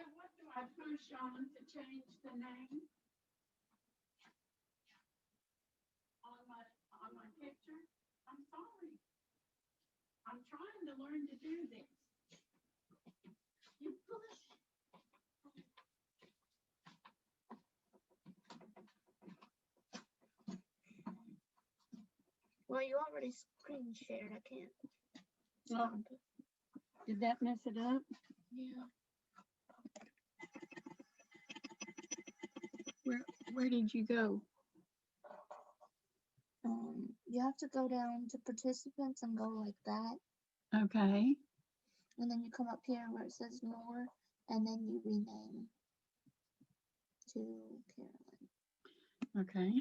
what do I push on to change the name on my picture? I'm sorry. I'm trying to learn to do this. You push. Well, you already screen shared. I can't. Oh, did that mess it up? Yeah. Where did you go? You have to go down to participants and go like that. Okay. And then you come up here where it says more, and then you rename to Carolyn. Okay.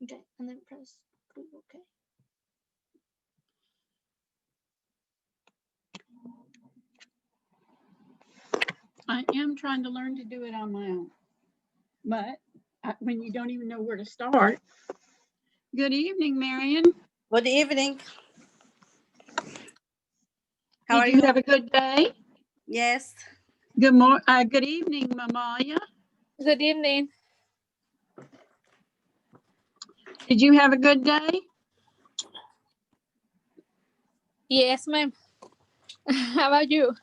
Okay, and then press click OK. I am trying to learn to do it on my own, but when you don't even know where to start. Good evening, Marion. Good evening. How are Did you? you have a good day? Yes. Good evening, Mamalia. Good evening. Did you have a good day? Yes, ma'am. How about you?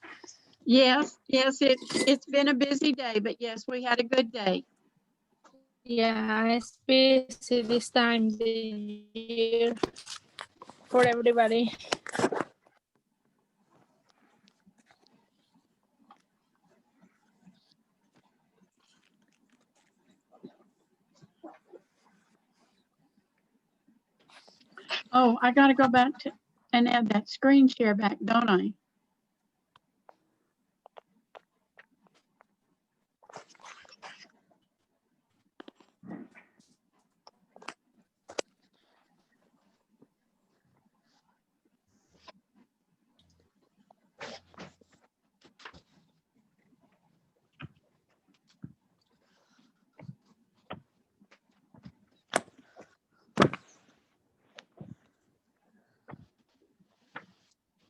Yes, it's been a busy day, but yes, we had a good day. Yeah, it's busy this time of the year for everybody. Oh, I got to go back and add that screen share back, don't I?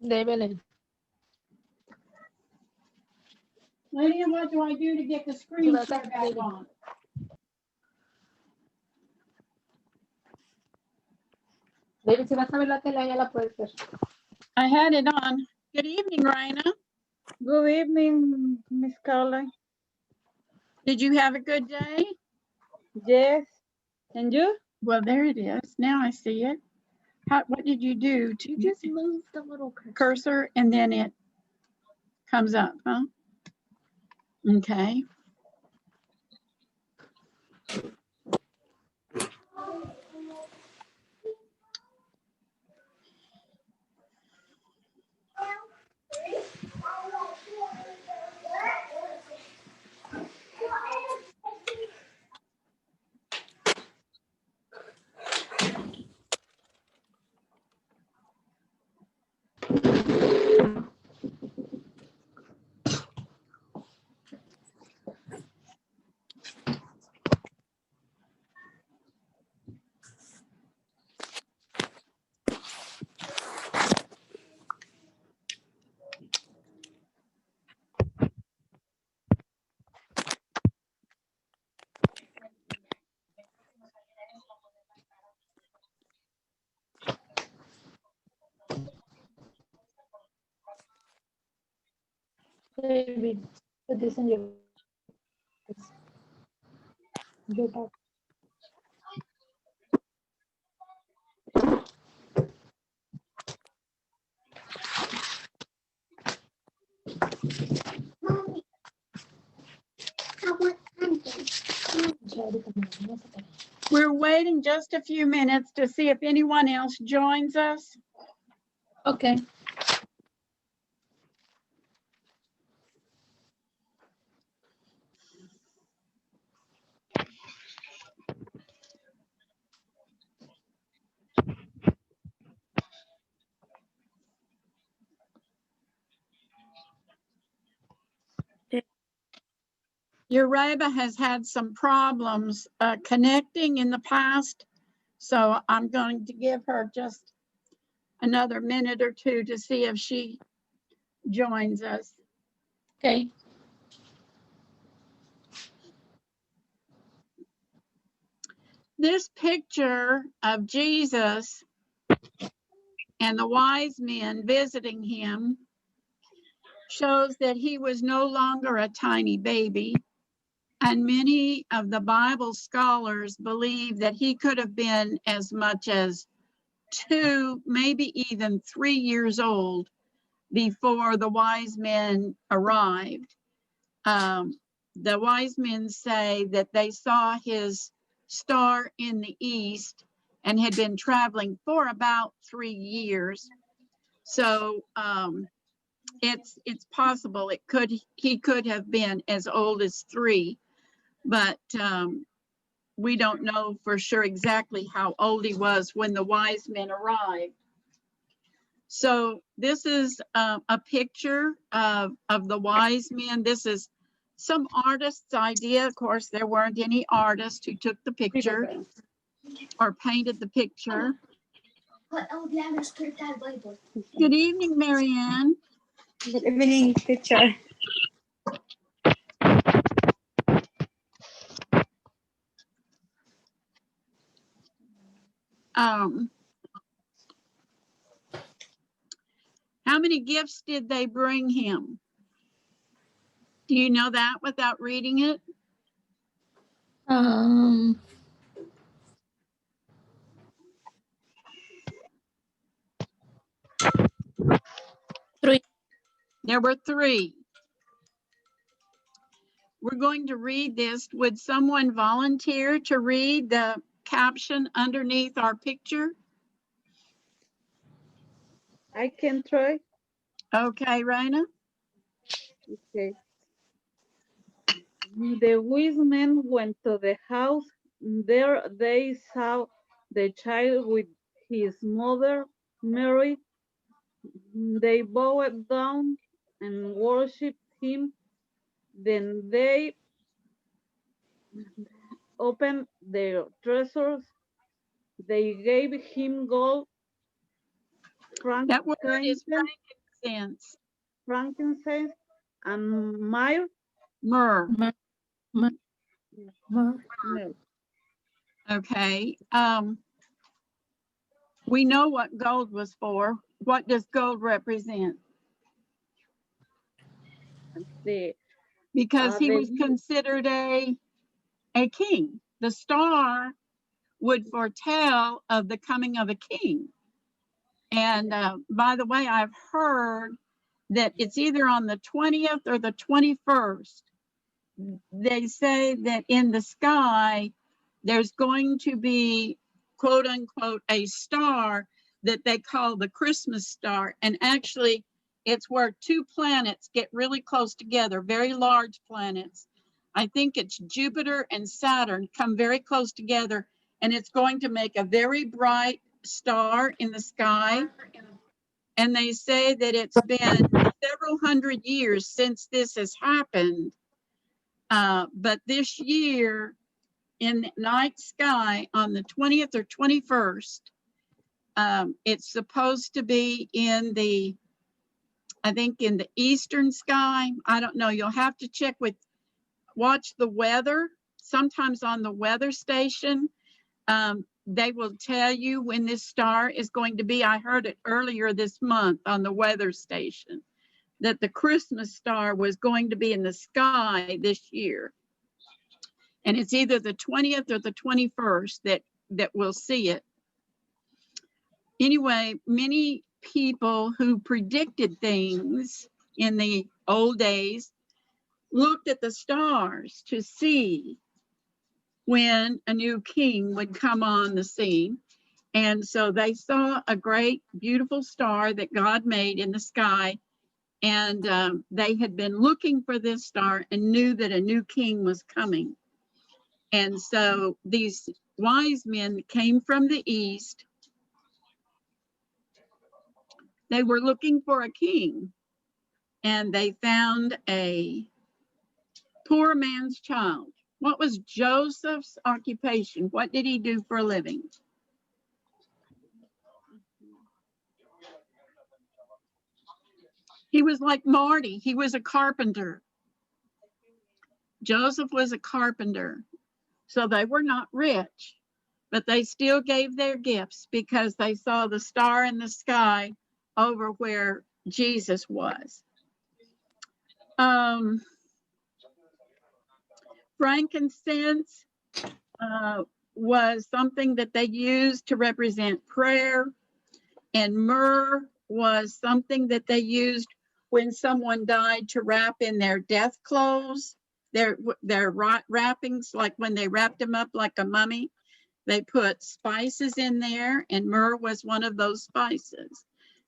Débele. Lydia, what do I do to get the screen share back on? David, si vas a ver la tele, ya la puedes ver. I had it on. Good evening, Raina. Good evening, Miss Carolyn. Did you have a good day? Yes. And you? Well, there it is. Now I see it. What did you do to You just move the little cursor and then it comes up, huh? Okay. David, put this in your bag. We're waiting just a few minutes to see if anyone else joins us. Okay. Ureba has had some problems connecting in the past, so I'm going to give her just another minute or two to see if she joins us. Okay. This picture of Jesus and the wise men visiting him shows that he was no longer a tiny baby, and many of the Bible scholars believe that he could have been as much as 2, maybe even 3 years old before the wise men arrived. The wise men say that they saw his star in the east and had been traveling for about 3 years. So it's possible he could have been as old as 3, but we don't know for sure exactly how old he was when the wise men arrived. So this is a picture of the wise men. This is some artist's idea. Of course, there weren't any artists who took the picture or painted the picture. Good evening, Marianne. Good evening, teacher. How many gifts did they bring him? Do you know that without reading it? 3. There were 3. We're going to read this. Would someone volunteer to read the caption underneath our picture? I can try. Okay, Raina. Okay. The wise men went to the house. There they saw the child with his mother, Mary. They bowed down and worshipped him. Then they opened their treasures. They gave him gold, That word is frankincense, frankincense, and myrrh. myrrh. No. Okay. We know what gold was for. What does gold represent? Because he was considered a king. The star would foretell of the coming of a king. And by the way, I've heard that it's either on the 20th or the 21st. They say that in the sky, there's going to be, quote unquote, a star that they call the Christmas star. And actually, it's where 2 planets get really close together, very large planets. I think it's Jupiter and Saturn come very close together, and it's going to make a very bright star in the sky. And they say that it's been several hundred years since this has happened. But this year, in the night sky on the 20th or 21st, it's supposed to be in the, I think in the eastern sky. I don't know. You'll have to check watch the weather. Sometimes on the weather station, they will tell you when this star is going to be. I heard it earlier this month on the weather station that the Christmas star was going to be in the sky this year. And it's either the 20th or the 21st that we'll see it. Anyway, many people who predicted things in the old days looked at the stars to see when a new king would come on the scene. And so they saw a great, beautiful star that God made in the sky. And they had been looking for this star and knew that a new king was coming. And so these wise men came from the east. They were looking for a king, and they found a Poor man's child. What was Joseph's occupation? What did he do for a living? He was like Marty. He was a carpenter. Joseph was a carpenter. So they were not rich, but they still gave their gifts because they saw the star in the sky over where Jesus was. Frankincense was something that they used to represent prayer, and myrrh was something that they used when someone died to wrap in their death clothes, their wrappings, like when they wrapped them up like a mummy. They put spices in there, and myrrh was one of those spices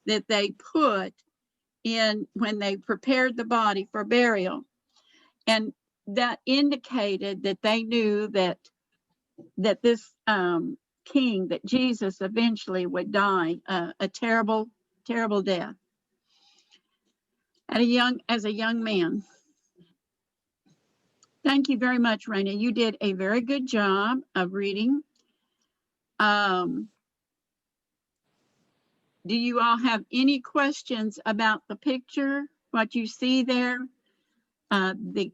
that they put in when they prepared the body for burial. And that indicated that they knew that this king, that Jesus eventually would die a terrible, terrible death as a young man. Thank you very much, Raina. You did a very good job of reading. Do you all have any questions about the picture, what you see there? The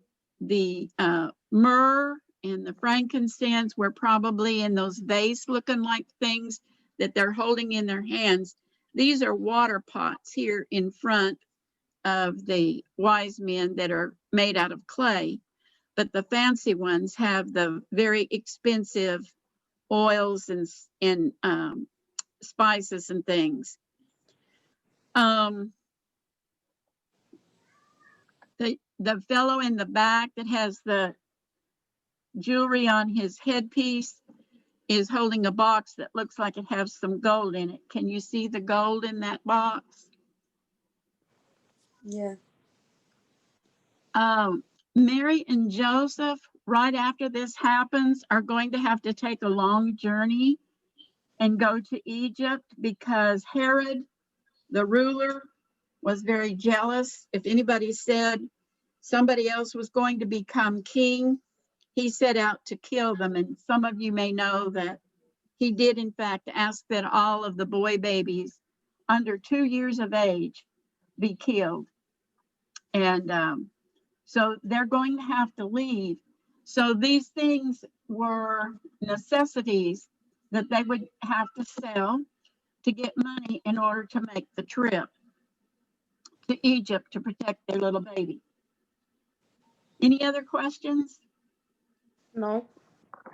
myrrh and the frankincense were probably in those vase looking like things that they're holding in their hands. These are water pots here in front of the wise men that are made out of clay, but the fancy ones have the very expensive oils and spices and things. The fellow in the back that has the jewelry on his headpiece is holding a box that looks like it has some gold in it. Can you see the gold in that box? Yeah. Mary and Joseph, right after this happens, are going to have to take a long journey and go to Egypt because Herod, the ruler, was very jealous. If anybody said somebody else was going to become king, he set out to kill them. And some of you may know that he did, in fact, ask that all of the boy babies under 2 years of age be killed. And so they're going to have to leave. So these things were necessities that they would have to sell to get money in order to make the trip to Egypt to protect their little baby. Any other questions? No.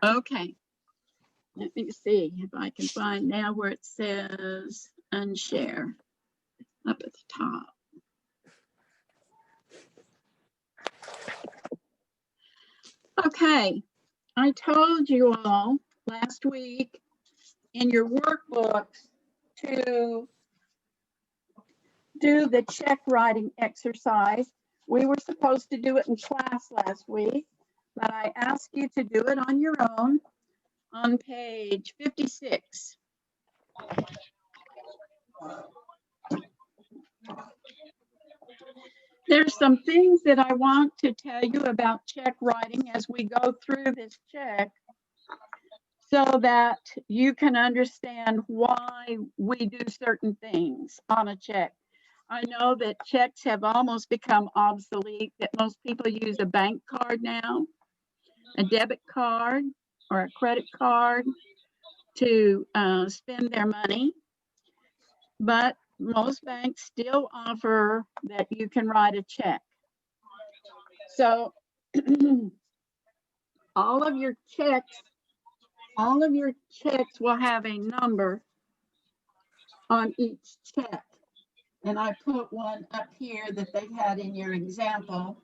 Okay. Let me see if I can find now where it says unshare up at the top. Okay, I told you all last week in your workbooks to do the check writing exercise. We were supposed to do it in class last week, but I asked you to do it on your own on page 56. There's some things that I want to tell you about check writing as we go through this check so that you can understand why we do certain things on a check. I know that checks have almost become obsolete, that most people use a bank card now, a debit card or a credit card to spend their money. But most banks still offer that you can write a check. So all of your checks will have a number on each check. And I put one up here that they had in your example.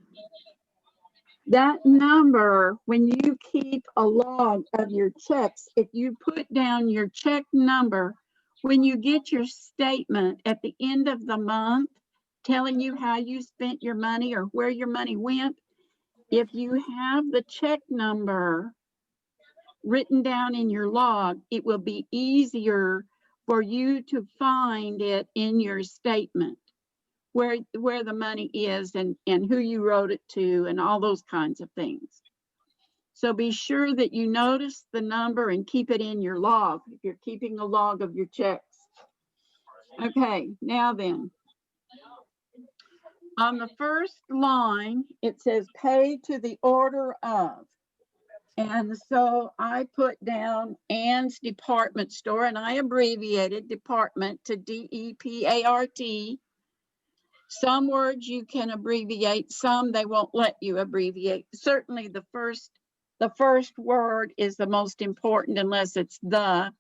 That number, when you keep a log of your checks, if you put down your check number, when you get your statement at the end of the month, telling you how you spent your money or where your money went, if you have the check number written down in your log, it will be easier for you to find it in your statement. where the money is and who you wrote it to and all those kinds of things. So be sure that you notice the number and keep it in your log if you're keeping a log of your checks. Okay, now then, on the first line, it says pay to the order of. And so I put down Ann's department store, and I abbreviated department to DEPART. Some words you can abbreviate, some they won't let you abbreviate. Certainly the first word is the most important unless it's the.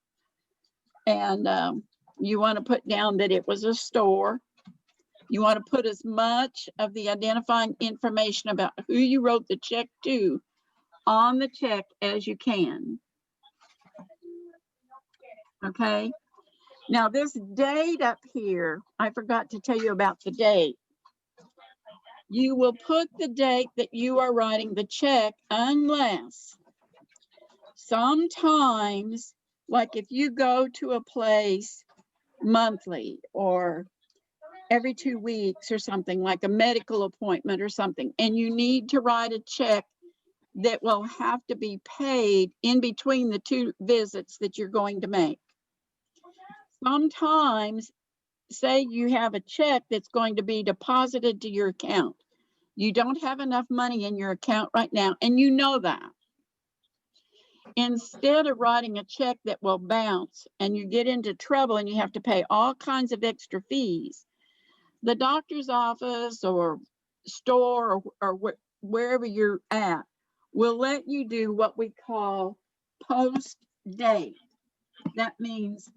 And you want to put down that it was a store. You want to put as much of the identifying information about who you wrote the check to on the check as you can. Okay. Now this date up here, I forgot to tell you about the date. You will put the date that you are writing the check unless sometimes, like if you go to a place monthly or every 2 weeks or something, like a medical appointment or something, and you need to write a check that will have to be paid in between the 2 visits that you're going to make. Sometimes, say you have a check that's going to be deposited to your account. You don't have enough money in your account right now, and you know that. Instead of writing a check that will bounce and you get into trouble and you have to pay all kinds of extra fees, the doctor's office or store or wherever you're at will let you do what we call post date. That means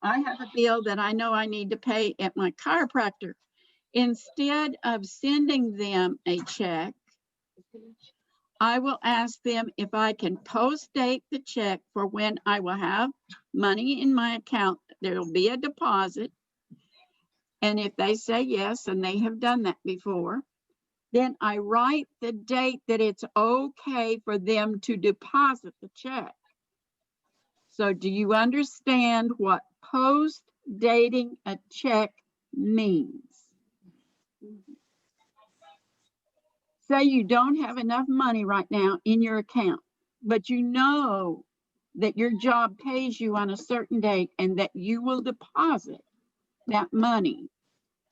I have a bill that I know I need to pay at my chiropractor. Instead of sending them a check, I will ask them if I can post date the check for when I will have money in my account. There will be a deposit. And if they say yes, and they have done that before, then I write the date that it's okay for them to deposit the check. So do you understand what post dating a check means? Say you don't have enough money right now in your account, but you know that your job pays you on a certain date and that you will deposit that money.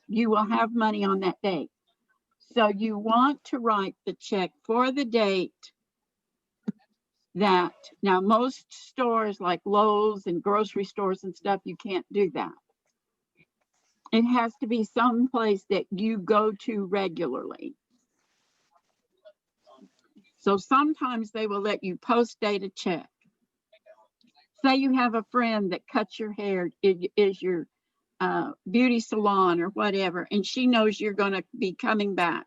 You will have money on that date. So you want to write the check for the date that, now most stores like Lowe's and grocery stores and stuff, you can't do that. It has to be some place that you go to regularly. So sometimes they will let you post date a check. Say you have a friend that cuts your hair, is your beauty salon or whatever, and she knows you're going to be coming back.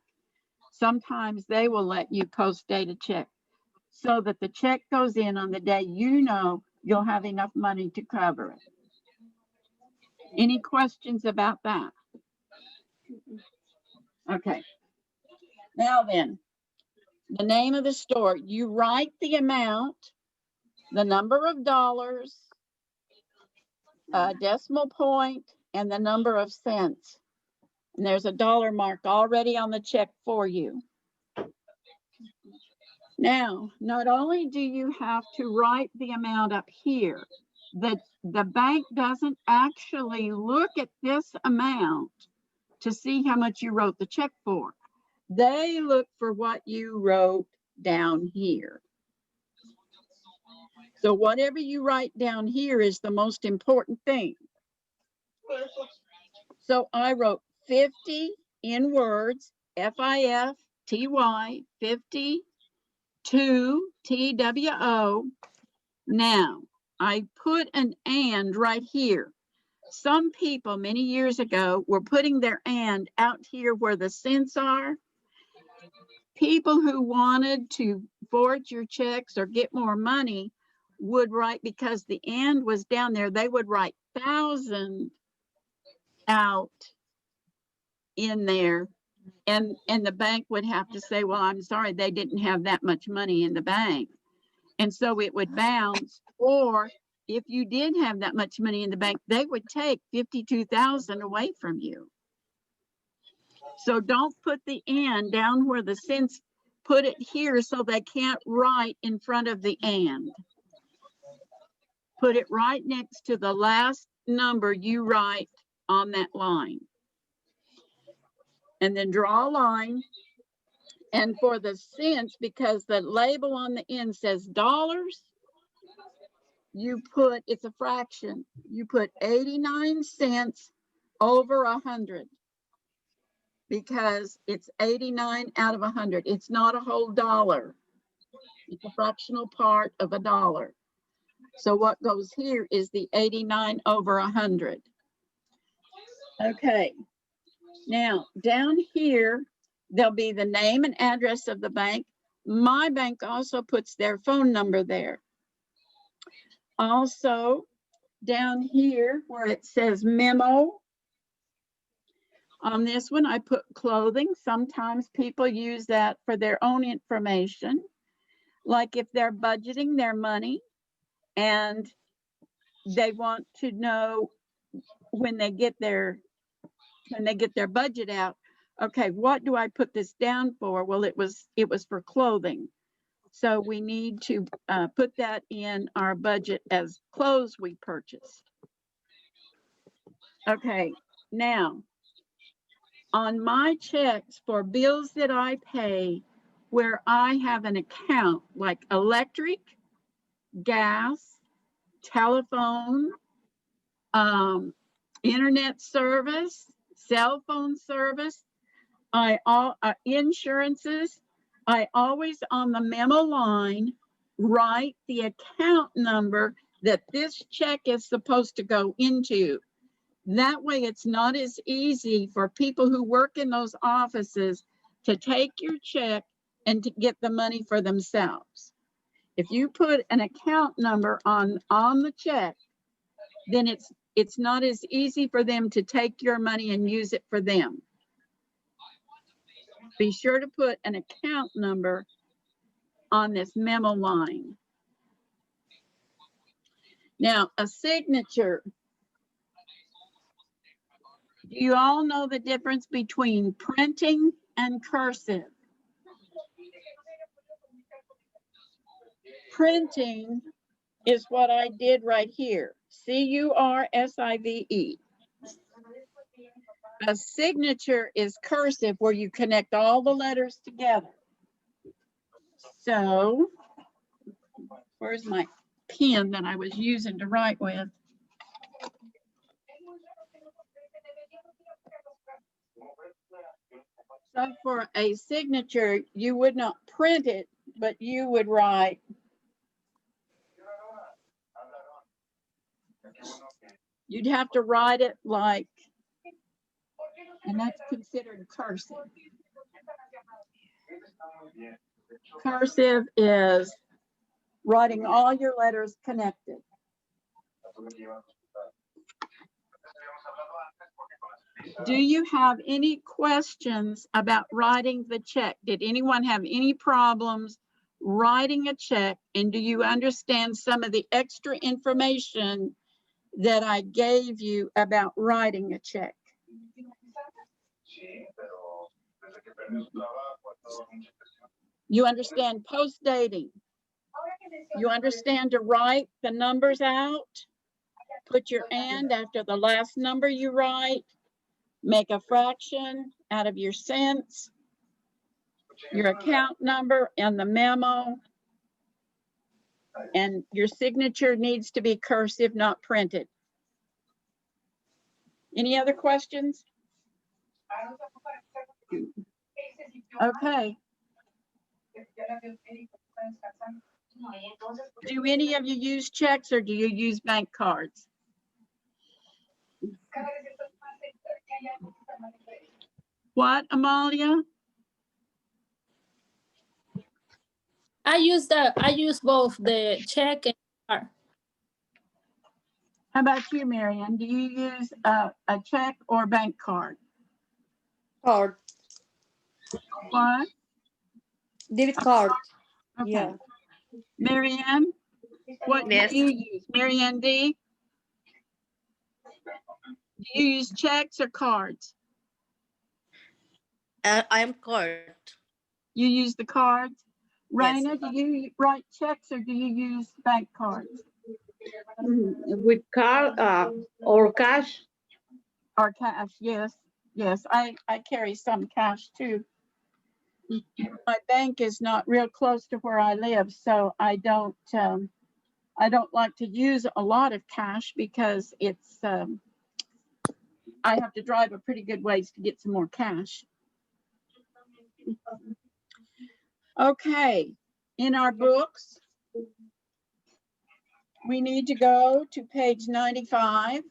Sometimes they will let you post date a check so that the check goes in on the day you know you'll have enough money to cover it. Any questions about that? Okay. Now then, the name of the store, you write the amount, the number of dollars, decimal point, and the number of cents. And there's a dollar mark already on the check for you. Now, not only do you have to write the amount up here, the bank doesn't actually look at this amount to see how much you wrote the check for. They look for what you wrote down here. So whatever you write down here is the most important thing. So I wrote 50 in words, F-I-F-T-Y, 50, 2, T-W-O. Now, I put an and right here. Some people many years ago were putting their and out here where the cents are. People who wanted to forge your checks or get more money would write, because the and was down there, they would write 1,000 out in there. And the bank would have to say, well, I'm sorry, they didn't have that much money in the bank. And so it would bounce. Or if you did have that much money in the bank, they would take 52,000 away from you. So don't put the and down where the cents, put it here so they can't write in front of the and. Put it right next to the last number you write on that line. And then draw a line. And for the cents, because the label on the end says dollars, you put, it's a fraction, you put 89 cents over 100 because it's 89 out of 100. It's not a whole dollar. It's a fractional part of a dollar. So what goes here is the 89 over 100. Okay. Now down here, there'll be the name and address of the bank. My bank also puts their phone number there. Also, down here where it says memo, on this one, I put clothing. Sometimes people use that for their own information, like if they're budgeting their money and they want to know when they get their budget out, okay, what do I put this down for? Well, it was for clothing. So we need to put that in our budget as clothes we purchased. Okay, now on my checks for bills that I pay where I have an account like electric, gas, telephone, internet service, cell phone service, insurances, I always on the memo line write the account number that this check is supposed to go into. That way it's not as easy for people who work in those offices to take your check and to get the money for themselves. If you put an account number on the check, then it's not as easy for them to take your money and use it for them. Be sure to put an account number on this memo line. Now, a signature. Do you all know the difference between printing and cursive? Printing is what I did right here. C-U-R-S-I-V-E. A signature is cursive where you connect all the letters together. So, where's my pen that I was using to write with? So for a signature, you would not print it, but you would write. You'd have to write it like, and that's considered cursive. Cursive is writing all your letters connected. Do you have any questions about writing the check? Did anyone have any problems writing a check? And do you understand some of the extra information that I gave you about writing a check? You understand post dating? You understand to write the numbers out? Put your and after the last number you write. Make a fraction out of your cents, your account number and the memo. And your signature needs to be cursive, not printed. Any other questions? Okay. Do any of you use checks or do you use bank cards? What, Amalia? I use both the check and card. How about you, Marianne? Do you use a check or bank card? Card. What? Debit card. Okay. Yeah. Marianne, what Yes. do you use? Marianne D? Do you use checks or cards? I am card. You use the cards? Yes. Raina, do you write checks or do you use bank cards With card or cash. or cash? Yes, yes, I carry some cash too. My bank is not real close to where I live, so I don't like to use a lot of cash because it's I have to drive a pretty good ways to get some more cash. Okay, in our books, we need to go to page 95.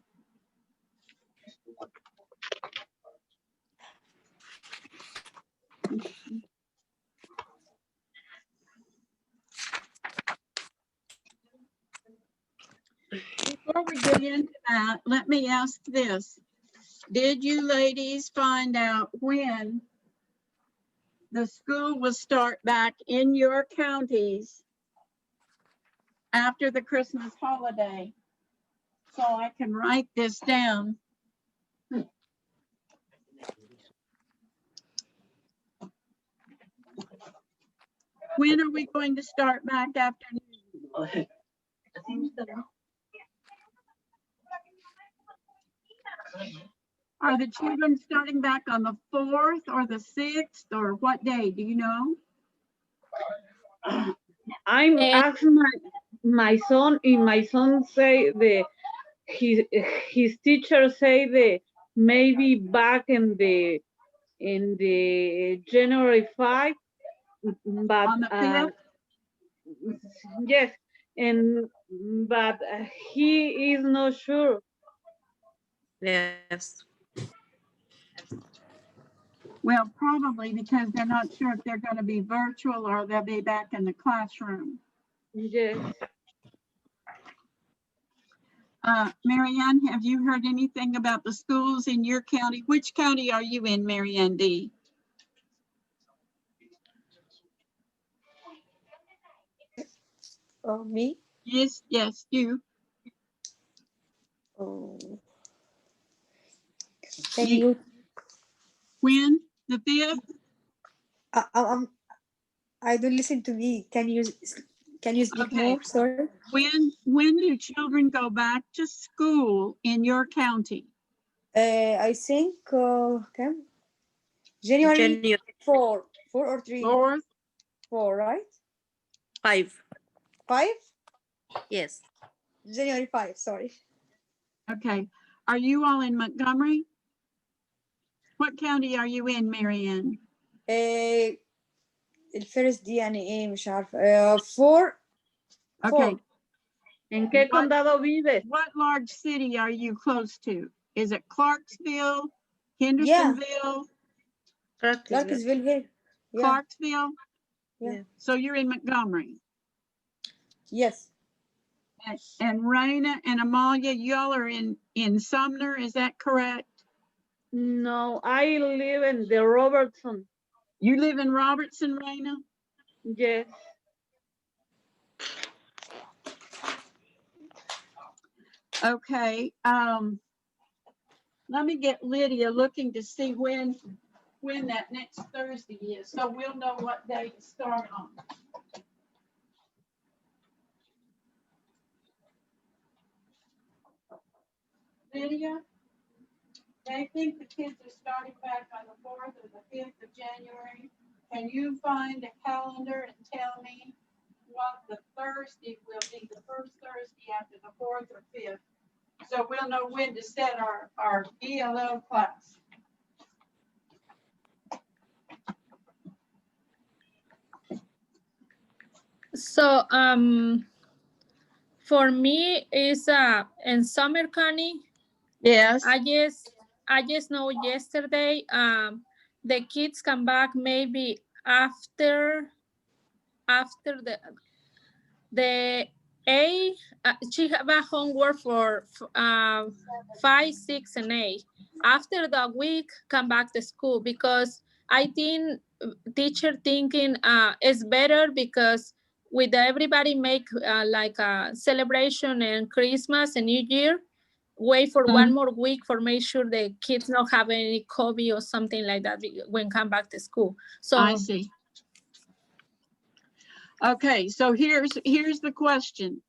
Before we get into that, let me ask this. Did you ladies find out when the school will start back in your counties after the Christmas holiday? So I can write this down. When are we going to start back after? Are the children starting back on the 4th or the 6th or what day? Do you know? I'm asking my son, and my son say his teacher say maybe back in the January 5, but On the 5th? yes, but he is not sure. Yes. Well, probably because they're not sure if they're going to be virtual or they'll be back in the classroom. Yes. Marianne, have you heard anything about the schools in your county? Which county are you in, Marianne D? Oh, me? Yes, yes, you. Oh. Can You- you? When? The 5th? I don't listen to me. Can you speak Okay. more? Sorry. When do children go back to school in your county? I think okay. January January 4 or 3. 4th? 4, right? 5. 5? Yes. January 5, sorry. Okay. Are you all in Montgomery? What county are you in, Marianne? الفيرست دي يعني ايه مش عارفة 4. Okay. ¿En qué What- condado vives? What large city are you close to? Is it Clarksville, Hendersonville, Clarksville here. Yeah. Clarksville? Yeah. So you're in Montgomery. Yes. And Raina and Amalia, y'all are in Sumner, is that correct? No, I live in the Robertson. You live in Robertson, Raina? Yes. Okay. Let me get Lydia looking to see when that next Thursday is, so we'll know what day to start on. Lydia, they think the kids are starting back on the 4th or the 5th of January. Can you find a calendar and tell me what the Thursday will be, the first Thursday after the 4th or 5th? So we'll know when to set our ELL class. So for me is in Summer County. Yes. I just know yesterday the kids come back maybe after the A. She have a homework for 5, 6, and 8. After the week, come back to school because I think teacher thinking is better because with everybody make like a celebration and Christmas and New Year, wait for one more week for make sure the kids not have any COVID or something like that when come back to school. So I see. Okay, so here's the question.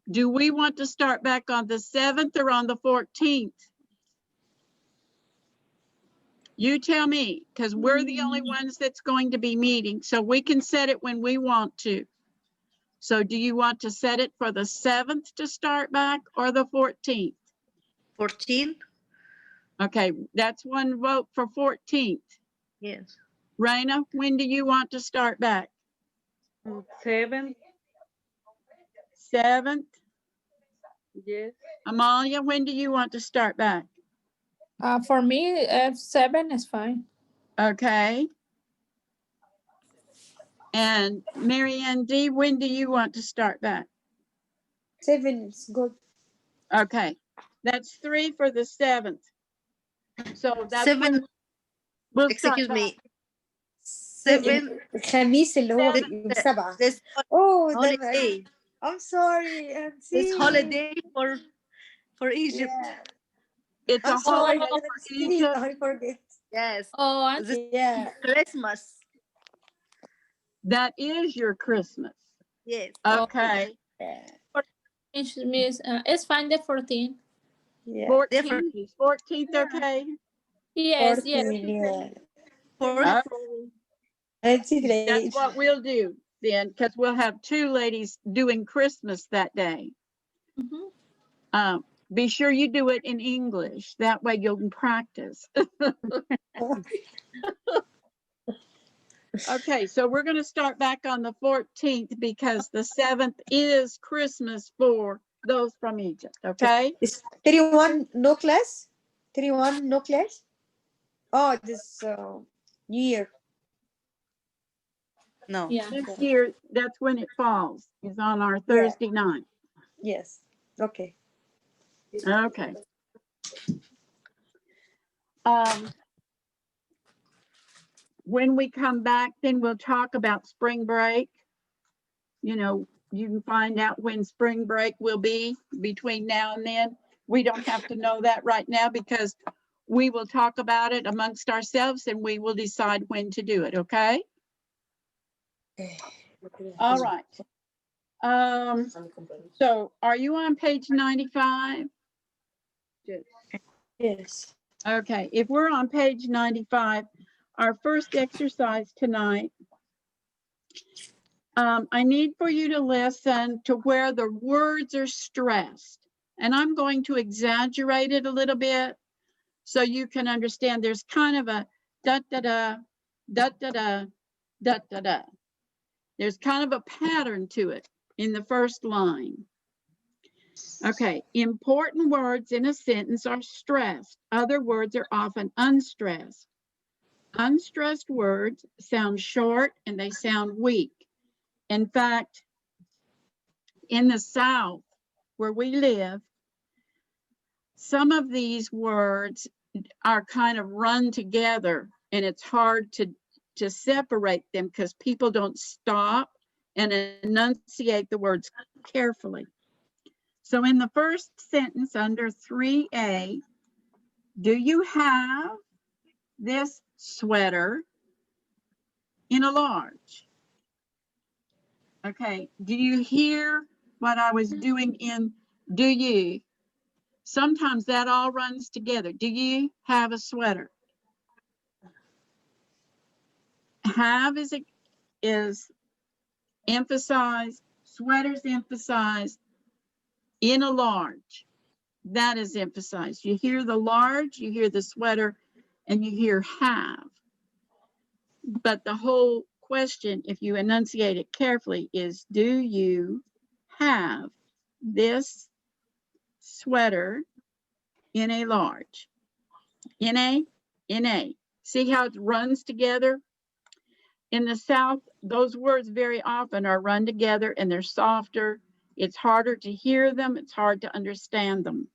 Do we want to start back on the 7th or on the 14th? You tell me, because we're the only ones that's going to be meeting, so we can set it when we want to. So do you want to set it for the 7th to start back or the 14th? 14? Okay, that's one vote for 14th. Yes. Raina, when do you want to start back? 7th, 7th? yes. Amalia, when do you want to start back? for me, 7 is fine. Okay. And Mary Ann D, when do you want to start back? 7 is good. Okay, that's 3 for the 7th. So that's 7, when we'll start excuse back. me. 7, الخميس اللي هو Seven. يوم 7. this Oh, holiday. I'm sorry. This holiday for Egypt. Yeah. It's I'm a sorry. holiday I for sleep. Egypt. I forget. Yes. Oh, This Yeah. Christmas. That is your Christmas. Yes. Okay. Yeah. It's fine, the 14. Yeah. 14th, is 14th okay? Yes, yes. 14, yeah. For That's That's what we'll do then, because we'll have 2 ladies doing Christmas that day. Mhm. Be sure you do it in English. That way you can practice. Okay, so we're going to start back on the 14th because the 7th is Christmas for those from Egypt, okay? Is 31 no class? 31 no class? Oh, this New Year. no. Yeah. This year, that's when it falls, is on our Thursday night. Yes. Okay. Okay. When we come back, then we'll talk about spring break. You know, you can find out when spring break will be between now and then. We don't have to know that right now because we will talk about it amongst ourselves and we will decide when to do it, okay? All right. So are you on page 95? Yes. Okay, if we're on page 95, our first exercise tonight, I need for you to listen to where the words are stressed. And I'm going to exaggerate it a little bit so you can understand there's kind of a da-da-da, da-da-da, da-da-da. There's kind of a pattern to it in the first line. Okay, important words in a sentence are stressed. Other words are often unstressed. Unstressed words sound short and they sound weak. In fact, in the South, where we live, some of these words are kind of run together and it's hard to separate them because people don't stop and enunciate the words carefully. So in the first sentence under 3A, do you have this sweater in a large? Okay, do you hear what I was doing in do you? Sometimes that all runs together. Do you have a sweater? Have is emphasized, sweaters emphasized, in a large. That is emphasized. You hear the large, you hear the sweater, and you hear have. But the whole question, if you enunciate it carefully, is do you have this sweater in a large? In a. See how it runs together? In the South, those words very often are run together and they're softer. It's harder to hear them. It's hard to understand them.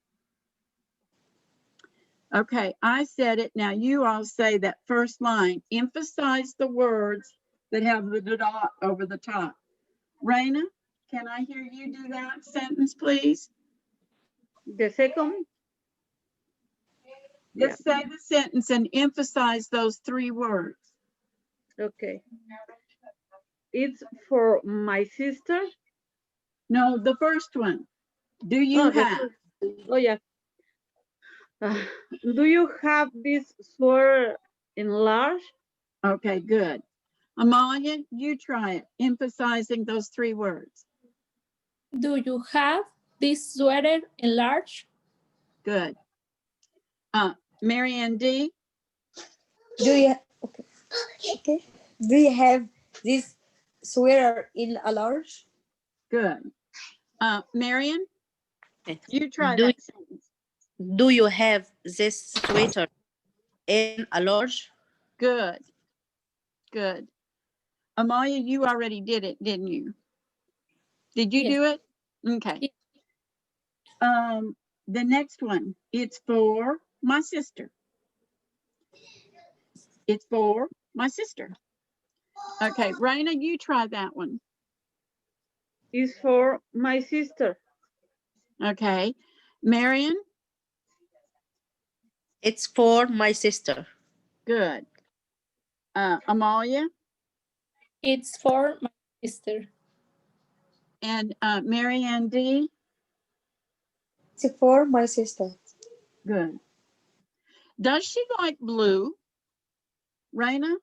Okay, I said it. Now you all say that first line. Emphasize the words that have the dot over the top. Raina, can I hear you do that sentence, please? The second, Just say the sentence and emphasize those 3 words. Okay. It's for my sister. No, the first one. Do you have? Oh, yeah. Do you have this sweater in large? Okay, good. Amalia, you try it, emphasizing those 3 words. Do you have this sweater in large? Good. Marianne D. Do you okay? Do you have this sweater in a large? Good. Marion, Okay. you try Do, that sentence. do you have this sweater in a large? Good. Good. Amalia, you already did it, didn't you? Did you Yes. do it? Okay. Yes. The next one, it's for my sister. It's for my sister. Okay, Raina, you try that one. It's for my sister. Okay. Marion, It's for my sister. good. Amalia It's for my sister. and Marianne D, It's for my sister. good. Does she like blue? Raina?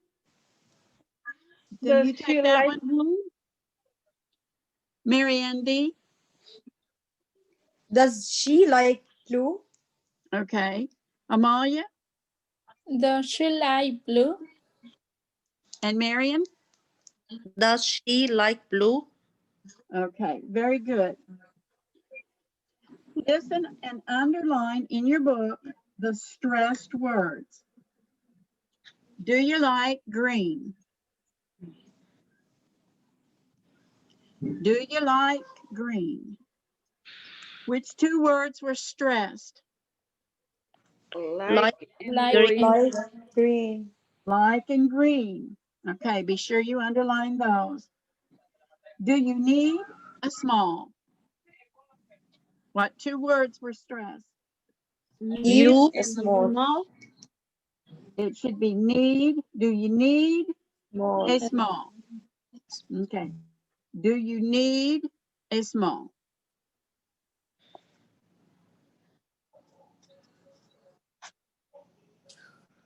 Can you Does she take that like one? blue? Marianne D, Does she like blue? okay. Amalia Does she like blue? and Marion? Does she like blue? Okay, very good. Listen and underline in your book the stressed words. Do you like green? Do you like green? Which 2 words were stressed? Like Like green. Like green. Like and green. Okay, be sure you underline those. Do you need a small? What 2 words were stressed? Need You and small. small. It should be need. Do you need Small. a small? Okay. Do you need a small?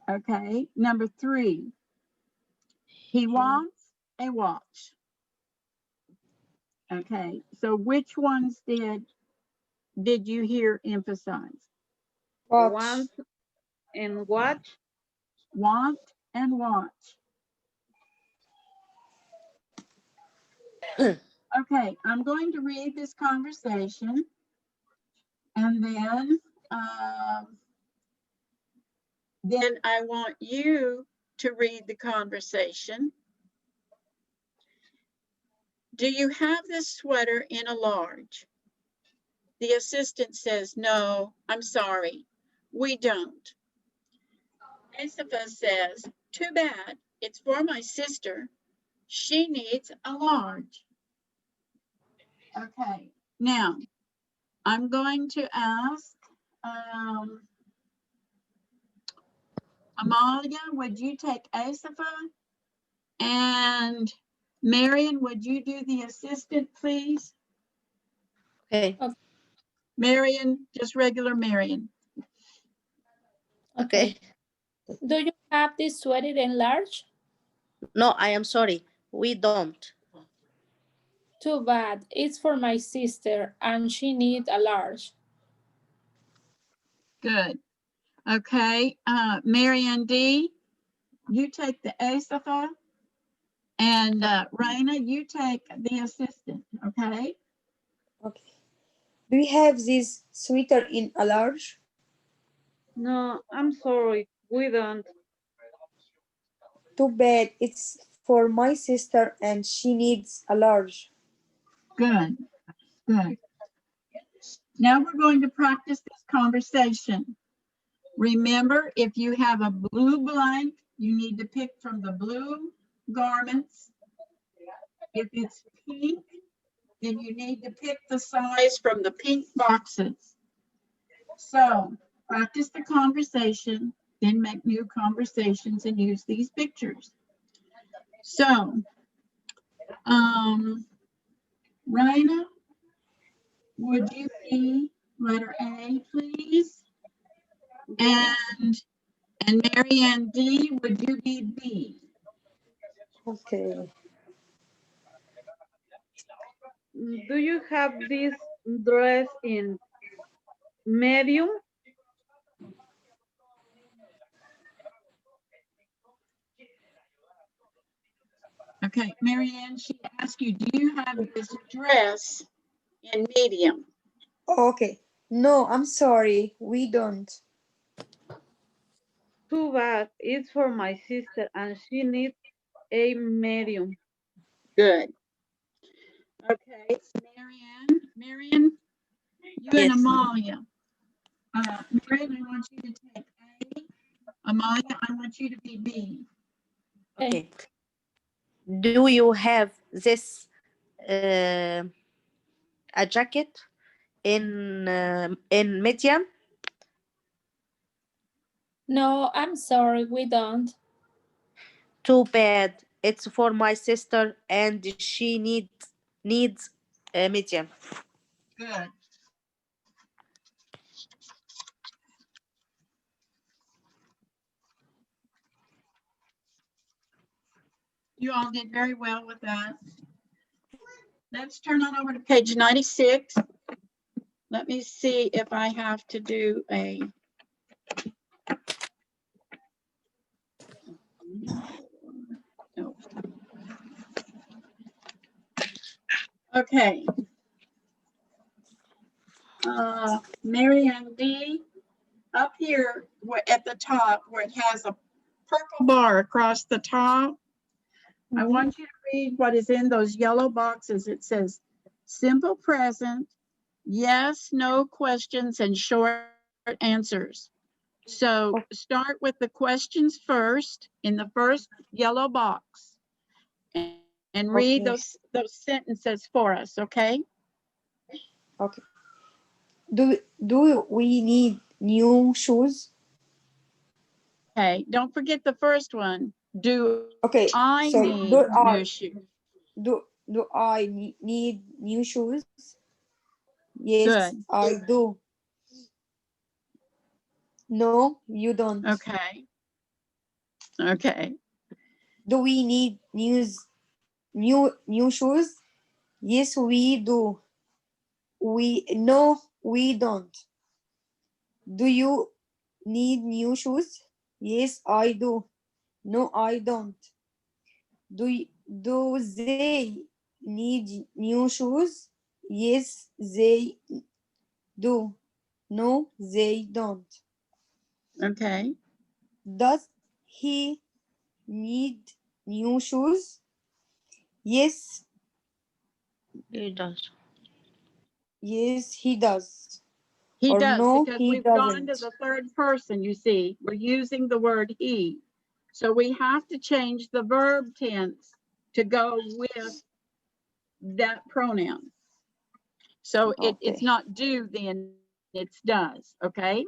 Okay. Number 3. He wants a watch. Okay. So which ones did you hear emphasize? Watch. Want and watch. Want and watch. Okay, I'm going to read this conversation and then I want you to read the conversation. Do you have this sweater in a large? The assistant says, no, I'm sorry, we don't. Isabel says, too bad, it's for my sister. She needs a large. Okay, now I'm going to ask Amalia, would you take Asapha? And Marion, would you do the assistant, please? Okay. Marion, just regular Marion. Okay. Do you have this sweater in large? No, I am sorry. We don't. Too bad. It's for my sister and she needs a large. Good. Okay, Marianne D, you take the Asapha. And Raina, you take the assistant, okay? Okay. Do you have this sweater in a large? No, I'm sorry. We don't. Too bad. It's for my sister and she needs a large. Good, good. Now we're going to practice this conversation. Remember, if you have a blue blank, you need to pick from the blue garments. If it's pink, then you need to pick the size from the pink boxes. So practice the conversation, then make new conversations and use these pictures. So, Raina, would you be letter A, please? And Marianne D, would you be B? Okay. Do you have this dress in medium? Okay, Marianne, she asked you, do you have this dress in medium? Okay. No, I'm sorry. We don't. Too bad. It's for my sister and she needs a medium. Good. Okay, Marianne, you and Yes. Amalia. Marianne, I want you to take A. Amalia, I want you to be B. Okay. Do you have this a jacket in medium? No, I'm sorry, we don't. Too bad. It's for my sister and she needs a medium. Good. You all did very well with that. Let's turn on over to page 96. Let me see if I have to do a. No. Okay. Marianne D, up here at the top where it has a purple bar across the top, I want you to read what is in those yellow boxes. It says simple present, yes, no questions, and short answers. So start with the questions first in the first yellow box and read Okay. those sentences for us, okay? Okay. Do we need new shoes? Okay, don't forget the first one. Do Okay. I So need new shoes? do I need new shoes? Yes, Good. I do. No, you don't. Okay. Okay. Do we need new shoes? Yes, we do. We don't. Do you need new shoes? Yes, I do. No, I don't. Do they need new shoes? Yes, they do. No, they don't. Okay. Does he need new shoes? Yes, He does. yes, he does. He Or does, no, because he we've gone to doesn't. the third person, you see. We're using the word he. So we have to change the verb tense to go with that pronoun. So it's Okay, not do then, it's does, okay?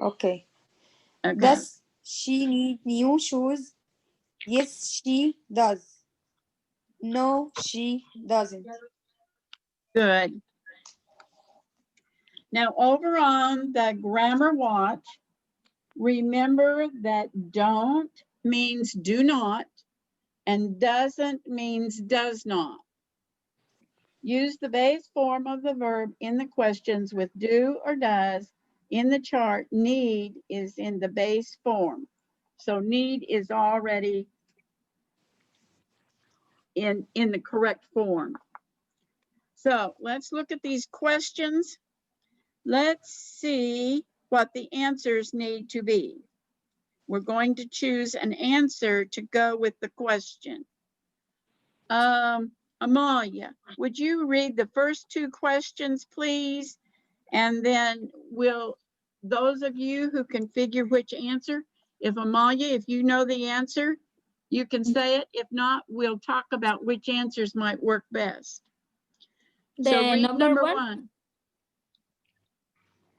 okay. Okay, Does she need new shoes? Yes, she does. No, she doesn't. good. Now over on the grammar watch, remember that don't means do not and doesn't means does not. Use the base form of the verb in the questions with do or does. In the chart, need is in the base form. So need is already in the correct form. So let's look at these questions. Let's see what the answers need to be. We're going to choose an answer to go with the question. Amalia, would you read the first two questions, please? And then those of you who can figure which answer, if Amalia, if you know the answer, you can say it. If not, we'll talk about which answers might work best. So The read number number one. one.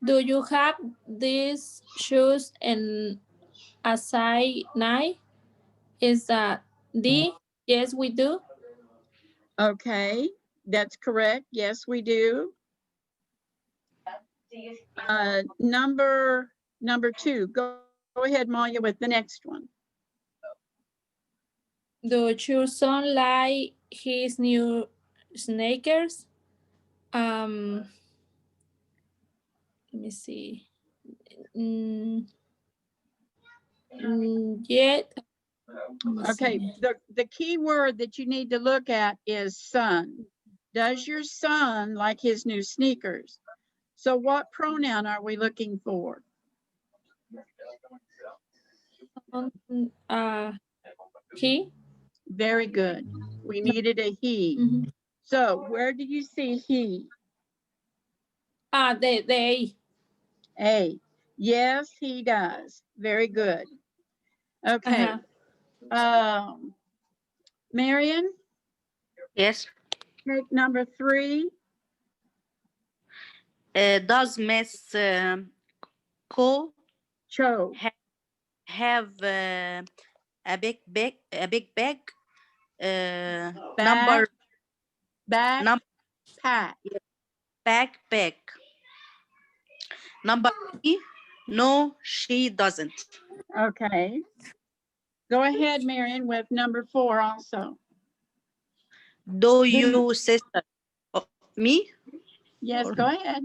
Do you have these shoes in a size 9? Is that D? Yes, we do. Okay, that's correct. Yes, we do. Number 2. Go ahead, Maya, with the next one. Do your son like his new sneakers? Let me see. Mm, yet. Okay, the key word that you need to look at is son. Does your son like his new sneakers? So what pronoun are we looking for? He. Very good. We needed a he. Mhm. So where do you see he? They. A. Yes, he does. Very good. Okay. Uh-huh. Marion, Yes. take number 3. Does Miss Co Cho. have a big bag? Back, Number pat. backpack. Number 3. No, she doesn't. Okay. Go ahead, Marion, with number 4 also. Do you sister me? Yes, go ahead.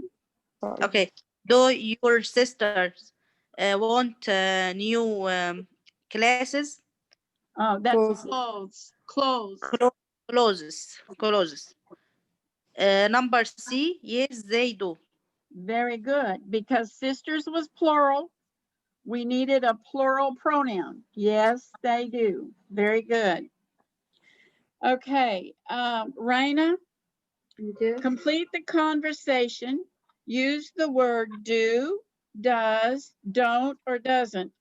Okay. Do your sisters want new classes? Oh, that's clothes. Clothes. Clothes. Number C. Yes, they do. Very good. Because sisters was plural, we needed a plural pronoun. Yes, they do. Very good. Okay, Raina, Yes. complete the conversation. Use the word do, does, don't, or doesn't.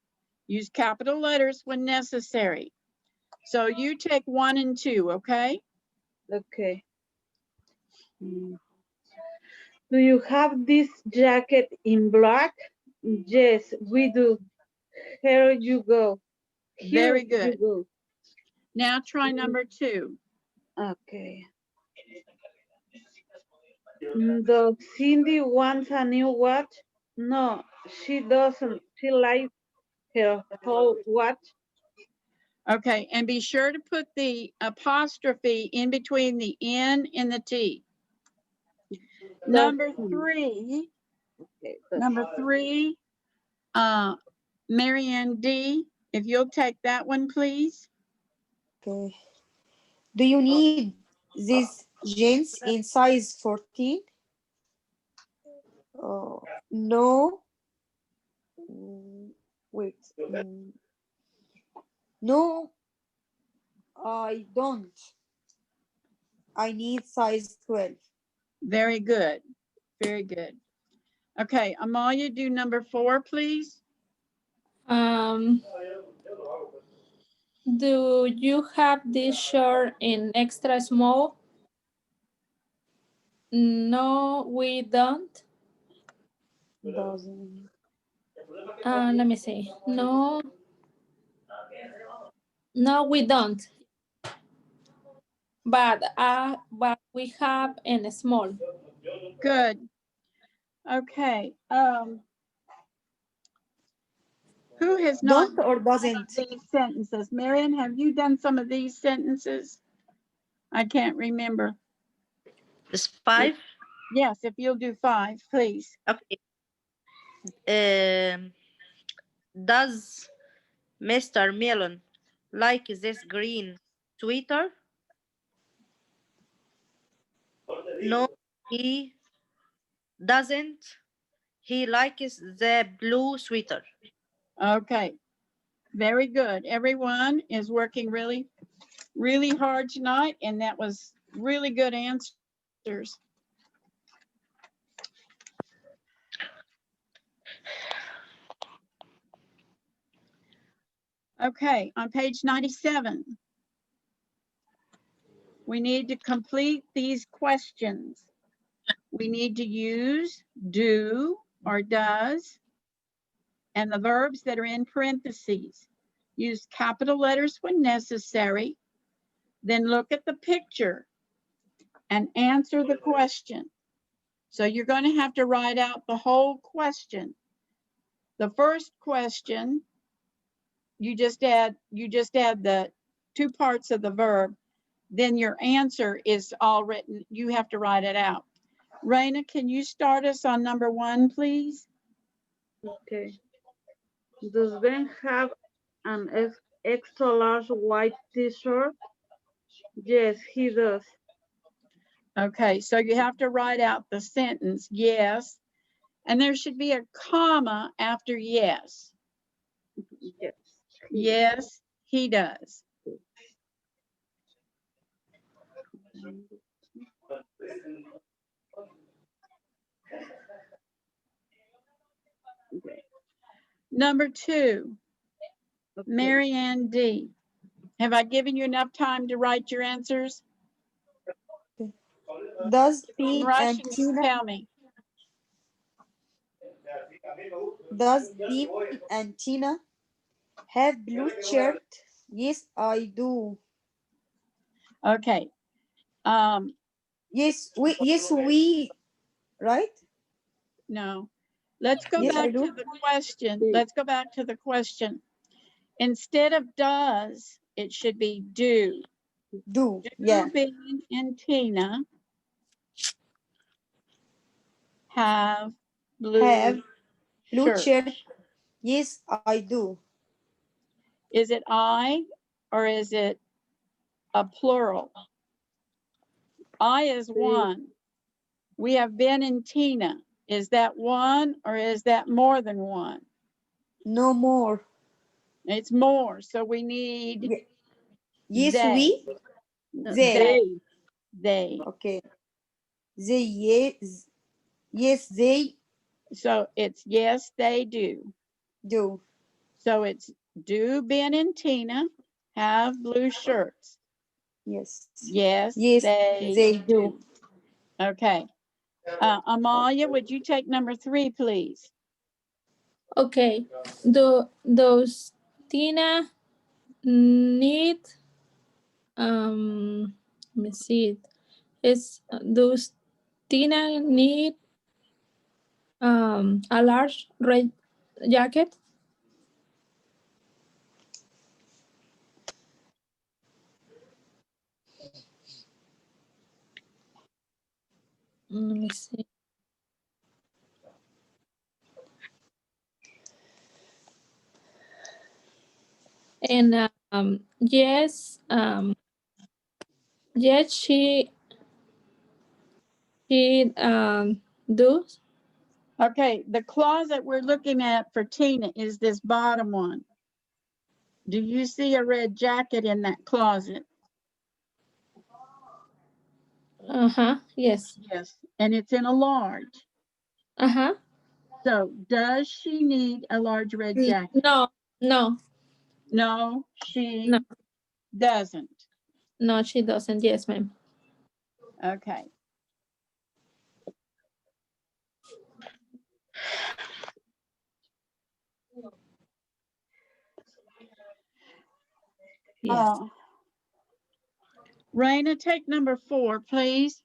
Use capital letters when necessary. So you take 1 and 2, okay? Okay. Do you have this jacket in black? Yes, we do. Here you go. Very Here good. you go. Now try number 2. Okay. Does Cindy want a new watch? No, she doesn't. She likes her whole watch. Okay, and be sure to put the apostrophe in between the N and the T. Number 3, Okay, number 3, Marianne D, if you'll take that one, please. Okay. Do you need these jeans in size 14? Oh, no. Wait. No, I don't. I need size 12. Very good. Very good. Okay, Amalia, do number 4, please. Do you have this shirt in extra small? No, we don't. Doesn't. Let me see. No, we don't. But we have in a small. Good. Okay. Who has not Don't or done some doesn't? of these sentences? Marion, have you done some of these sentences? I can't remember. It's 5. Yes, if you'll do 5, please. Okay. Does Mr. Melon like this green sweater? No, he doesn't. He likes the blue sweater. Okay. Very good. Everyone is working really, really hard tonight, and that was really good answers. Okay, on page 97, we need to complete these questions. We need to use do, or does, and the verbs that are in parentheses. Use capital letters when necessary. Then look at the picture and answer the question. So you're going to have to write out the whole question. The first question, you just add the two parts of the verb. Then your answer is all written. You have to write it out. Raina, can you start us on number 1, please? Okay. Does Ben have an extra large white t-shirt? Yes, he does. Okay, so you have to write out the sentence, yes, and there should be a comma after yes. Yes. Yes, he does. Okay. Number 2, Okay. Mary Ann D. Have I given you enough time to write your answers? Does In Pete and Russian, Tina tell me. does Pete and Tina have blue shirt? Yes, I do. Okay. Yes, we right? No. Let's go Yes, I back to do. the question. Let's go back to the question. Instead of does, it should be do. Do. Do Yeah. Ben and Tina have blue Have blue shirts? shirt? Yes, I do. Is it I or is it a plural? I is one. We have Ben and Tina. Is that one or is that more than one? No more. It's more. So we need Ye- Yes, they. we. They. They. Okay. They. Yes. Yes, they So it's yes, they do. do. So it's do Ben and Tina have blue shirts? Yes. Yes, Yes, they they do. do. Okay. Amalia, would you take number 3, please? Okay. Does Tina need let me see it. Does Tina need a large red jacket? Let me see. And yes, yes, she does. Okay, the closet we're looking at for Tina is this bottom one. Do you see a red jacket in that closet? Yes. Yes, and it's in a large. So does she need a large red jacket? No, no, No, she no, doesn't. no, she doesn't. Yes, ma'am. Okay. Yes. Raina, take number 4, please.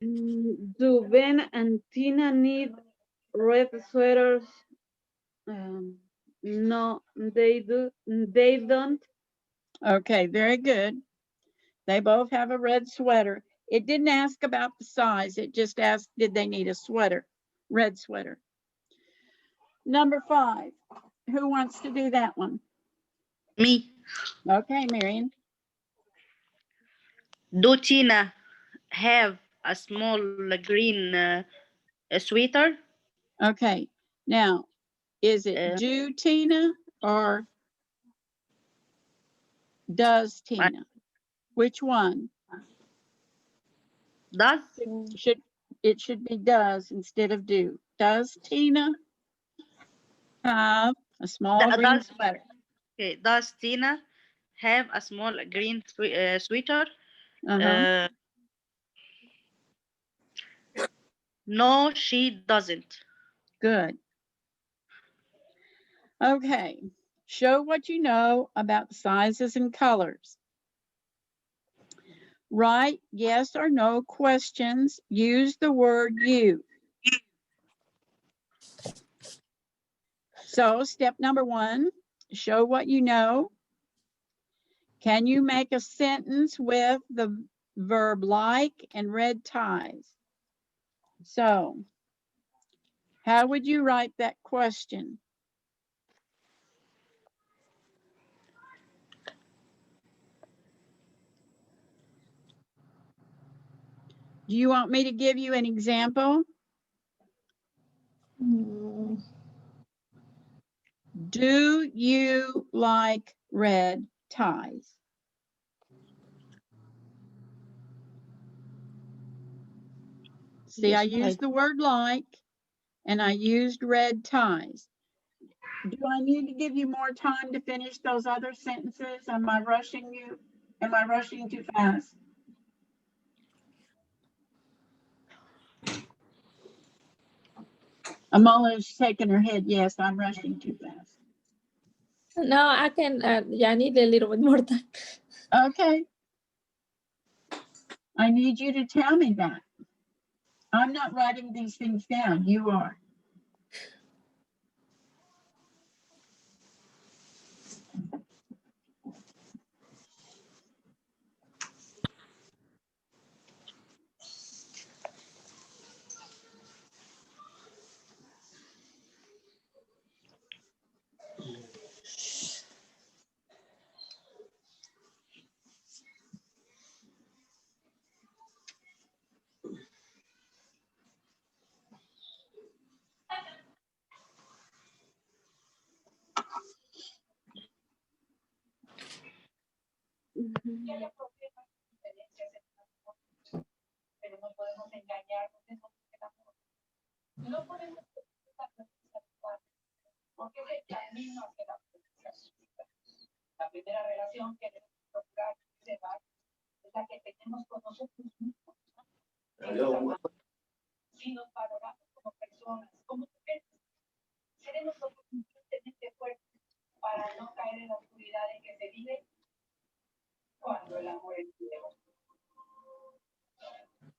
Do Ben and Tina need red sweaters? No, they do. They don't. Okay, very good. They both have a red sweater. It didn't ask about the size. It just asked, did they need a sweater? Red sweater. Number 5. Who wants to do that one? Me. Okay, Marion. Do Tina have a small green sweater? Okay. Now, is it Uh, do Tina or does Tina? Which one? does It should be does instead of do. Does Tina have a small green does sweater? okay? Does Tina have a small green sweater? Uh-huh. No, she doesn't. Good. Okay. Show what you know about the sizes and colors. Write yes or no questions. Use the word you. So step number 1, show what you know. Can you make a sentence with the verb like and red ties? So how would you write that question? Do you want me to give you an example? Mm, Do you like red ties? See, I Yes, used the word like and I used red ties. Do I need to give you more time to finish those other sentences? Am I rushing you? Am I rushing too fast? Amala's shaking her head. Yes, I'm rushing too fast. no, I can, yeah, I need a little bit more time. Okay. I need you to tell me that. I'm not writing these things down. You are.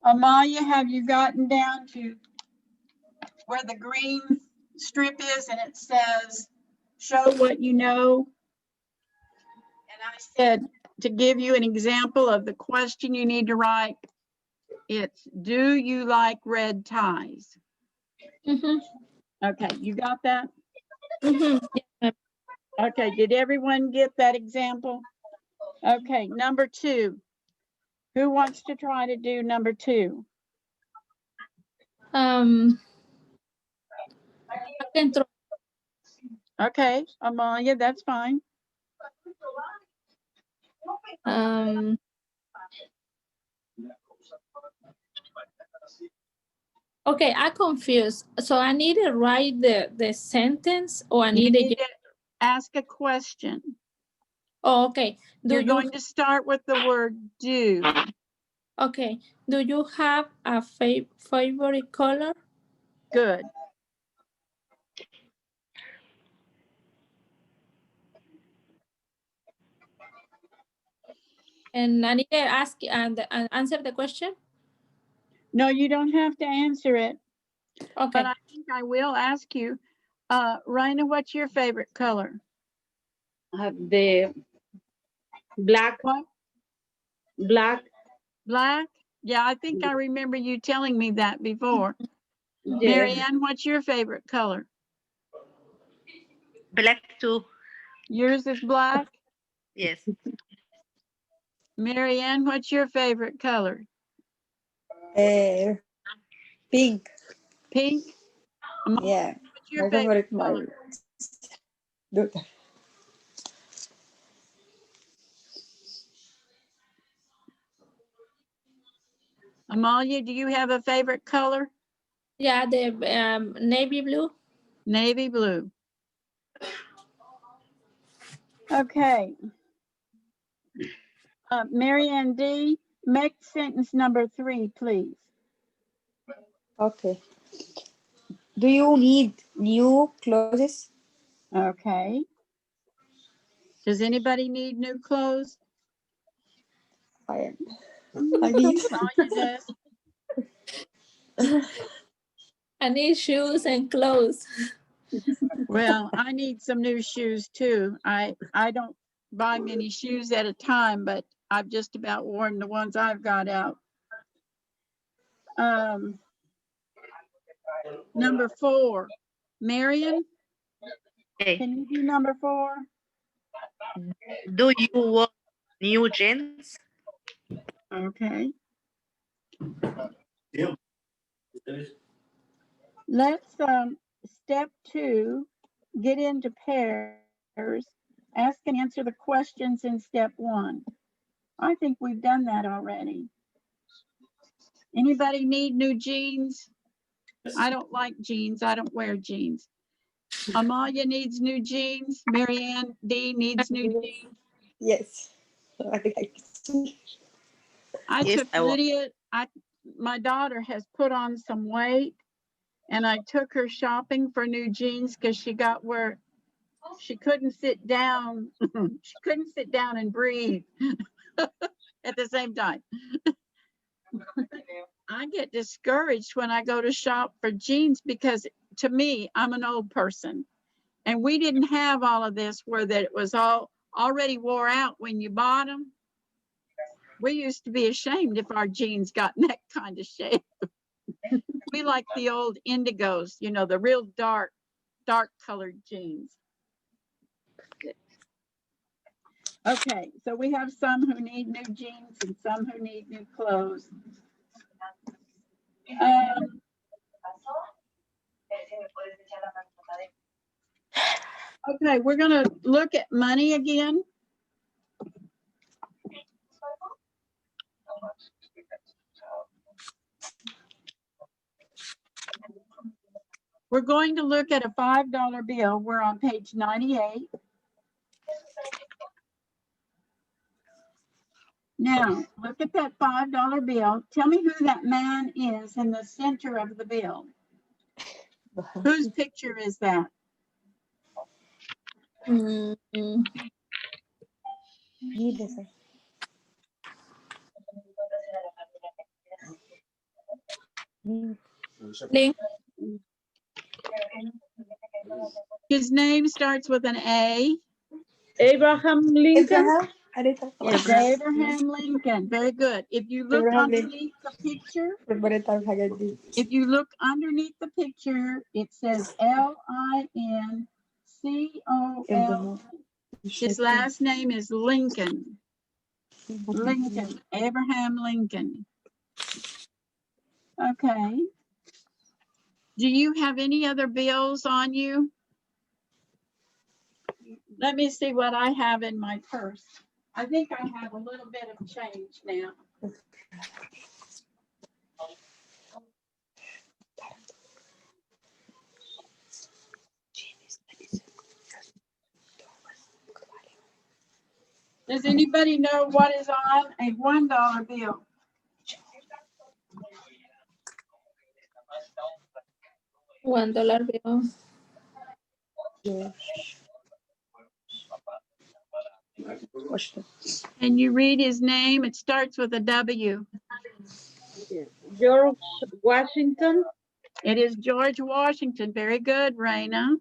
Amalia, have you gotten down to where the green strip is and it says, show what you know? And I said, to give you an example of the question you need to write, it's, do you like red ties? Mm-hmm. Okay, you got that? Mm-hmm. Yeah. Okay, did everyone get that example? Okay, number 2. Who wants to try to do number 2? I can throw, Okay, Amalia, that's fine. okay, I'm confused. So I need to write the sentence or I You need to need to ask a question. oh, okay. You're going to start with the word do. Okay. Do you have a favorite color? Good. And I need to ask and answer the question? No, you don't have to answer it, Okay. but I think I will ask you, Raina, what's your favorite color? The black, What? black. Black? Yeah, I think I remember you telling me that before. Yes. Marianne, what's your favorite color? Black too. Yours is black? Yes. Marianne, what's your favorite color? Pink. Pink? Amanda, Yeah. what's your My favorite favorite, my color? daughter. Amalia, do you have a favorite color? Yeah, the navy blue. Navy blue. Okay. Mary Ann D., make sentence number 3, please. Okay. Do you need new clothes? Okay. Does anybody need new clothes? I need. Oh, you did? I need shoes and clothes. Well, I need some new shoes too. I don't buy many shoes at a time, but I've just about worn the ones I've got out. Number 4, Marion, Okay. can you do number 4? Do you want new jeans? Okay. Let's step 2, get into pairs, ask and answer the questions in step 1. I think we've done that already. Anybody need new jeans? I don't like jeans. I don't wear jeans. Amalia needs new jeans. Marianne D needs new jeans. Yes. I think I Yes, took I want. Lydia, my daughter has put on some weight, and I took her shopping for new jeans because she got where she couldn't sit down. She couldn't sit down and breathe at the same time. I get discouraged when I go to shop for jeans because to me, I'm an old person. And we didn't have all of this where that it was all already wore out when you bought them. We used to be ashamed if our jeans got in that kind of shape. We like the old indigos, you know, the real dark colored jeans. Okay, so we have some who need new jeans and some who need new clothes. Okay, we're gonna look at money again. We're going to look at a $5 bill. We're on page 98. Now, look at that $5 bill. Tell me who that man is in the center of the bill. Whose picture is that? His name starts with an A. Abraham Lincoln. It's Abraham Lincoln. Very good. If you look Abraham underneath the picture, it says L-I-N-C-O-L. His last name is Lincoln. Lincoln, Abraham Lincoln. Okay. Do you have any other bills on you? Let me see what I have in my purse. I think I have a little bit of change now. Does anybody know what is on a $1 bill? $1 bill. Can you read his name? It starts with a W. George Washington. It is George Washington. Very good, Raina.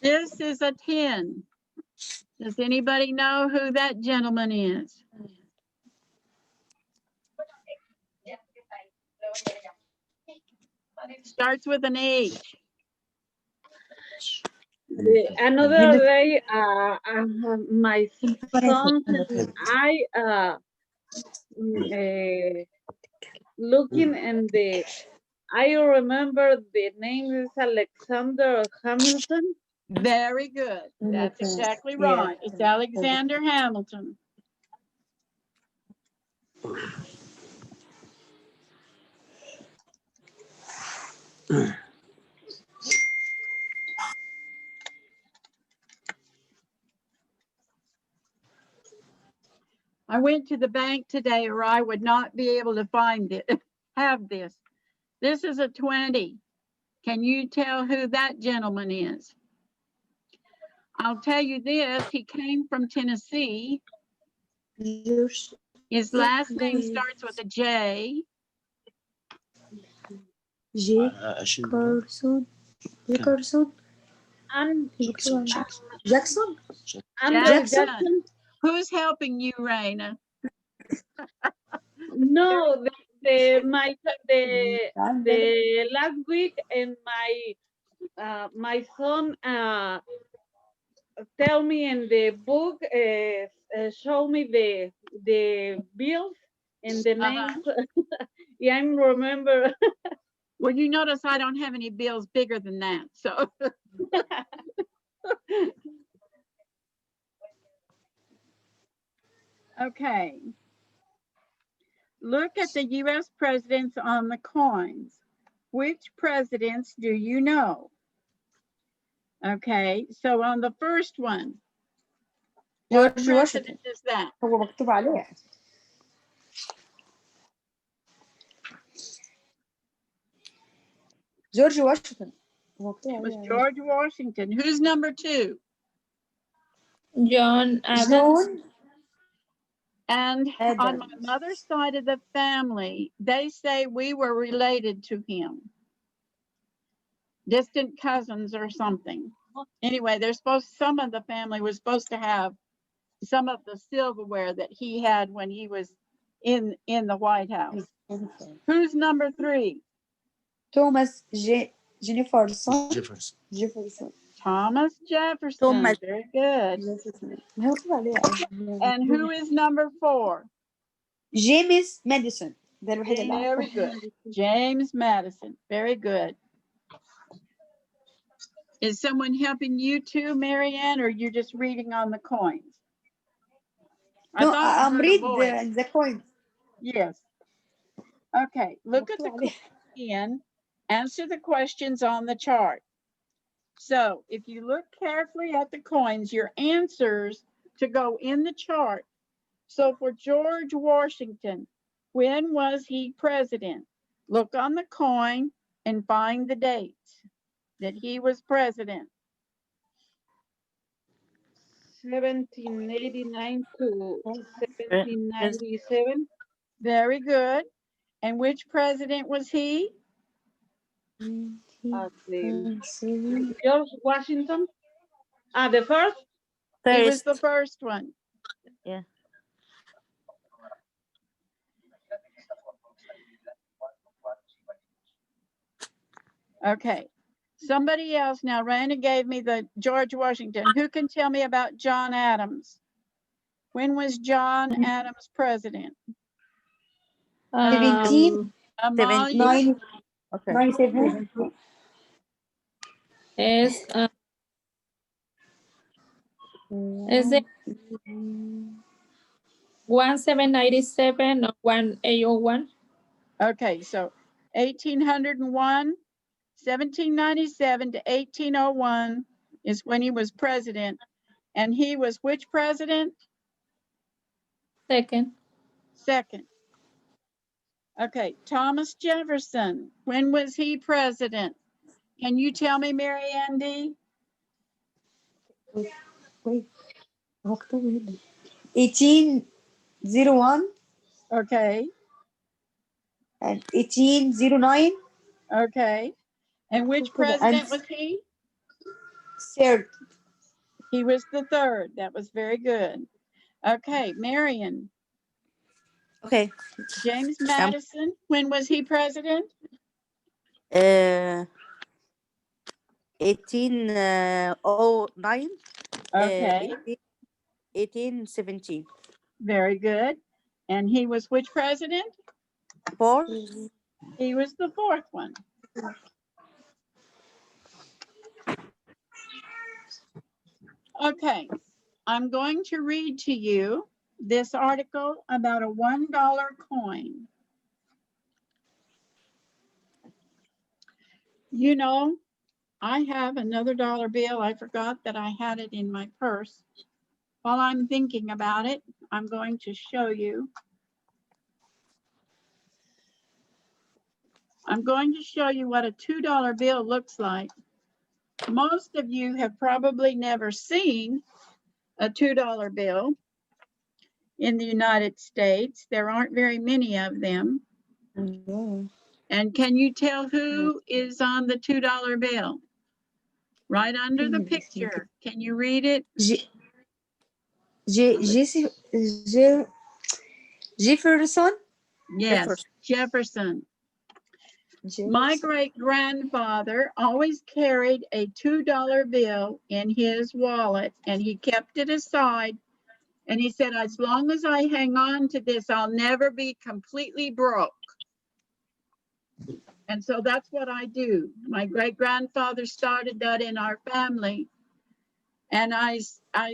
This is a 10. Does anybody know who that gentleman is? Starts with an H. Another day, my son and I looking in the, I remember the name is Alexander Hamilton. Very good. That's exactly right. It's Alexander Hamilton. I went to the bank today or I would not be able to find it, have this. This is a 20. Can you tell who that gentleman is? I'll tell you this, he came from Tennessee. His last name starts with a J. Jefferson. Jefferson. And Jackson. Andrew Jackson. Jackson. Who's helping you, Raina? No, the last week, and my son tell me in the book, show me the bills and the names. Yeah, I remember. Well, you notice I don't have any bills bigger than that, so. Okay. Look at the US presidents on the coins. Which presidents do you know? Okay, so on the first one, what George president Washington. is that? هو مكتوب عليه. George Washington. It was George Washington. Who's number 2? John Adams. John And on my Adams. mother's side of the family, they say we were related to him. Distant cousins or something. Anyway, some of the family was supposed to have some of the silverware that he had when he was in the White House. Who's number 3? Thomas Jefferson. Jefferson. Thomas Jefferson. Thomas. Very good. مكتوب عليه. And who is number 4? James Madison. ده الوحيد اللي Very عارفه. good. James Madison. Very good. Is someone helping you too, Marianne, or you're just reading on the coins? No, I I'm heard a reading voice. the coin. Yes. Okay, look at the مكتوب عليه. coin. Answer the questions on the chart. So if you look carefully at the coins, your answers to go in the chart. So for George Washington, when was he president? Look on the coin and find the dates that he was president. 1789 to 1797. Very good. And which president was he? George Washington. The first. He was the first one. Yeah. Okay. Somebody else now. Raina gave me the George Washington. Who can tell me about John Adams? When was John Adams president? 17. Amalia? Okay. 97. Is it 1797 or 1801? Okay, so 1801, 1797 to 1801 is when he was president. And he was which president? Second. Second. Okay, Thomas Jefferson. When was he president? Can you tell me, Mary Andy? Wait. مكتوب هنا. 1801 Okay, and 1809. okay. And which president was he? Third. He was the third. That was very good. Okay, Marion. Okay. James Madison. When was he president? 1809. Okay, 1817. very good. And he was which president? 4. He was the fourth one. Okay, I'm going to read to you this article about a $1 coin. You know, I have another dollar bill. I forgot that I had it in my purse. While I'm thinking about it, I'm going to show you. I'm going to show you what a $2 bill looks like. Most of you have probably never seen a $2 bill in the United States. There aren't very many of them. No. And can you tell who is on the $2 bill? Right under the picture. Can you read it? Jefferson. Yes, Jefferson. My great-grandfather always carried a $2 bill in his wallet, and he kept it aside. And he said, as long as I hang on to this, I'll never be completely broke. And so that's what I do. My great-grandfather started that in our family. And I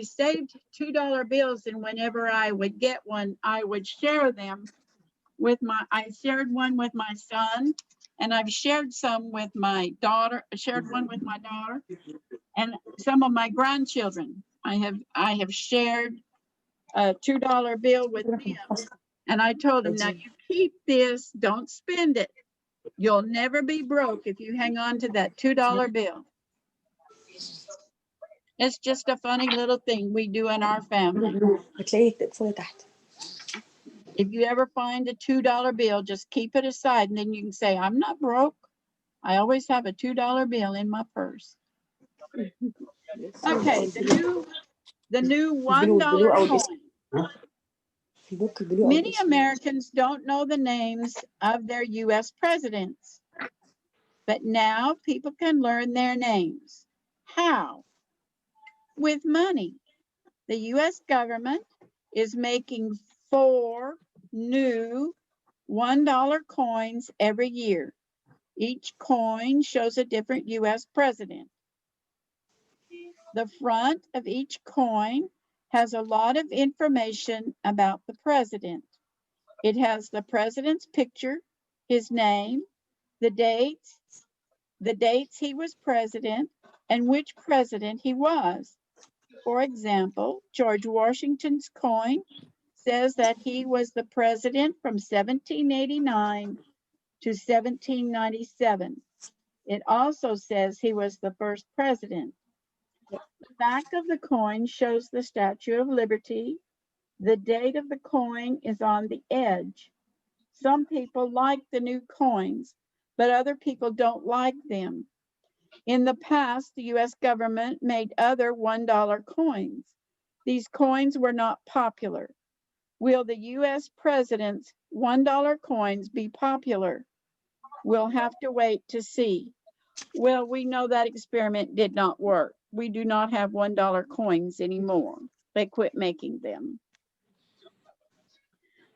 saved $2 bills, and whenever I would get one, I would share them with I shared one with my son, and I've shared some with my daughter, shared one with my daughter, and some of my grandchildren. I have shared a $2 bill with them. And I told them, now you keep this, don't spend it. You'll never be broke if you hang on to that $2 bill. It's just a funny little thing we do in our family. If you ever find a $2 bill, just keep it aside, and then you can say, I'm not broke. I always have a $2 bill in my purse. Okay, the new $1 coin. Many Americans don't know the names of their U.S. presidents, but now people can learn their names. How? With money. The U.S. government is making 4 new $1 coins every year. Each coin shows a different U.S. president. The front of each coin has a lot of information about the president. It has the president's picture, his name, the dates he was president, and which president he was. For example, George Washington's coin says that he was the president from 1789 to 1797. It also says he was the first president. The back of the coin shows the Statue of Liberty. The date of the coin is on the edge. Some people like the new coins, but other people don't like them. In the past, the U.S. government made other $1 coins. These coins were not popular. Will the U.S. president's $1 coins be popular? We'll have to wait to see. Well, we know that experiment did not work. We do not have $1 coins anymore. They quit making them.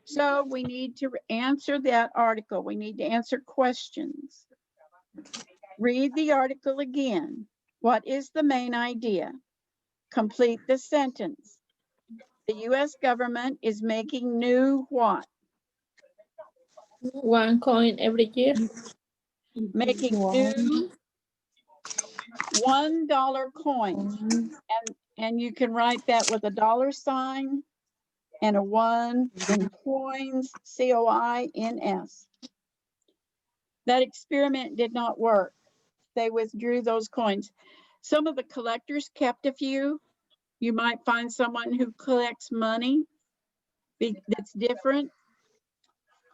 So we need to answer that article. We need to answer questions. Read the article again. What is the main idea? Complete the sentence. The U.S. government is making new what? 1 coin every year. Making new $1 coins. And you can write that with a $sign and a 1 in coins, C-O-I-N-S. That experiment did not work. They withdrew those coins. Some of the collectors kept a few. You might find someone who collects money that's different,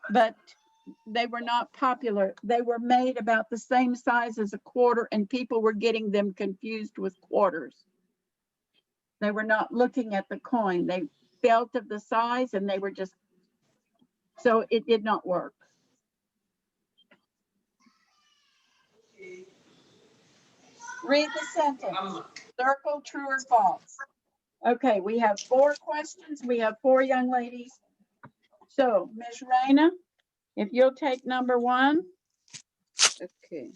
but they were not popular. They were made about the same size as a quarter, and people were getting them confused with quarters. They were not looking at the coin. They felt of the size, and they were just, so it did not work. Read the sentence. Circle true or false. Okay, we have 4 questions. We have 4 young ladies. So, Ms. Raina, if you'll take number 1. Okay.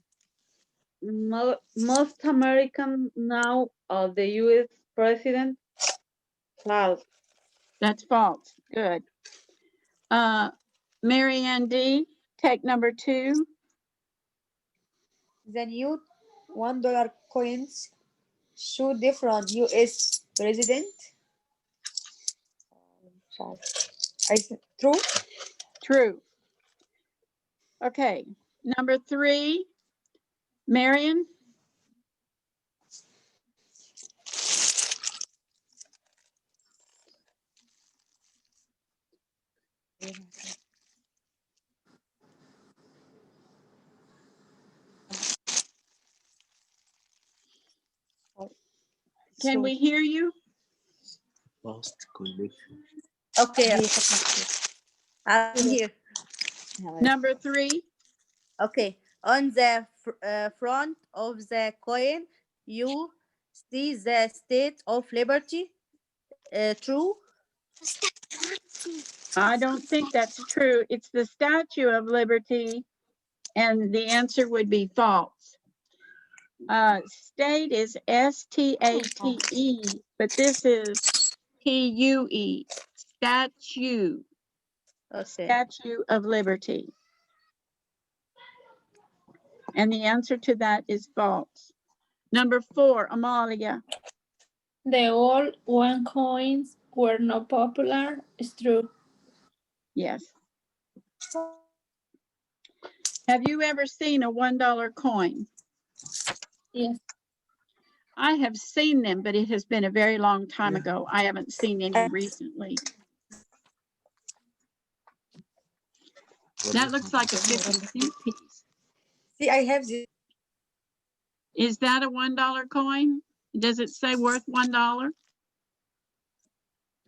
Most Americans now are the U.S. president. False. That's false. Good. Mary Ann D., take number 2. the new $1 coins show different US president. True. True. Okay, number 3, Marion. Can we hear you? Lost connection. Okay, I'm here. Number 3, Okay, on the front of the coin, you see the State of Liberty. True? I don't think that's true. It's the Statue of Liberty, and the answer would be false. State is STATE, but this is TUE, statue, Okay. Statue of Liberty. And the answer to that is false. Number 4, Amalia. The old one coins were not popular. It's true. Yes. Have you ever seen a $1 coin? Yes. I have seen them, but it has been a very long time ago. I haven't seen any recently. That looks like a 50-cent piece. See, I have this. Is that a $1 coin? Does it say worth $1?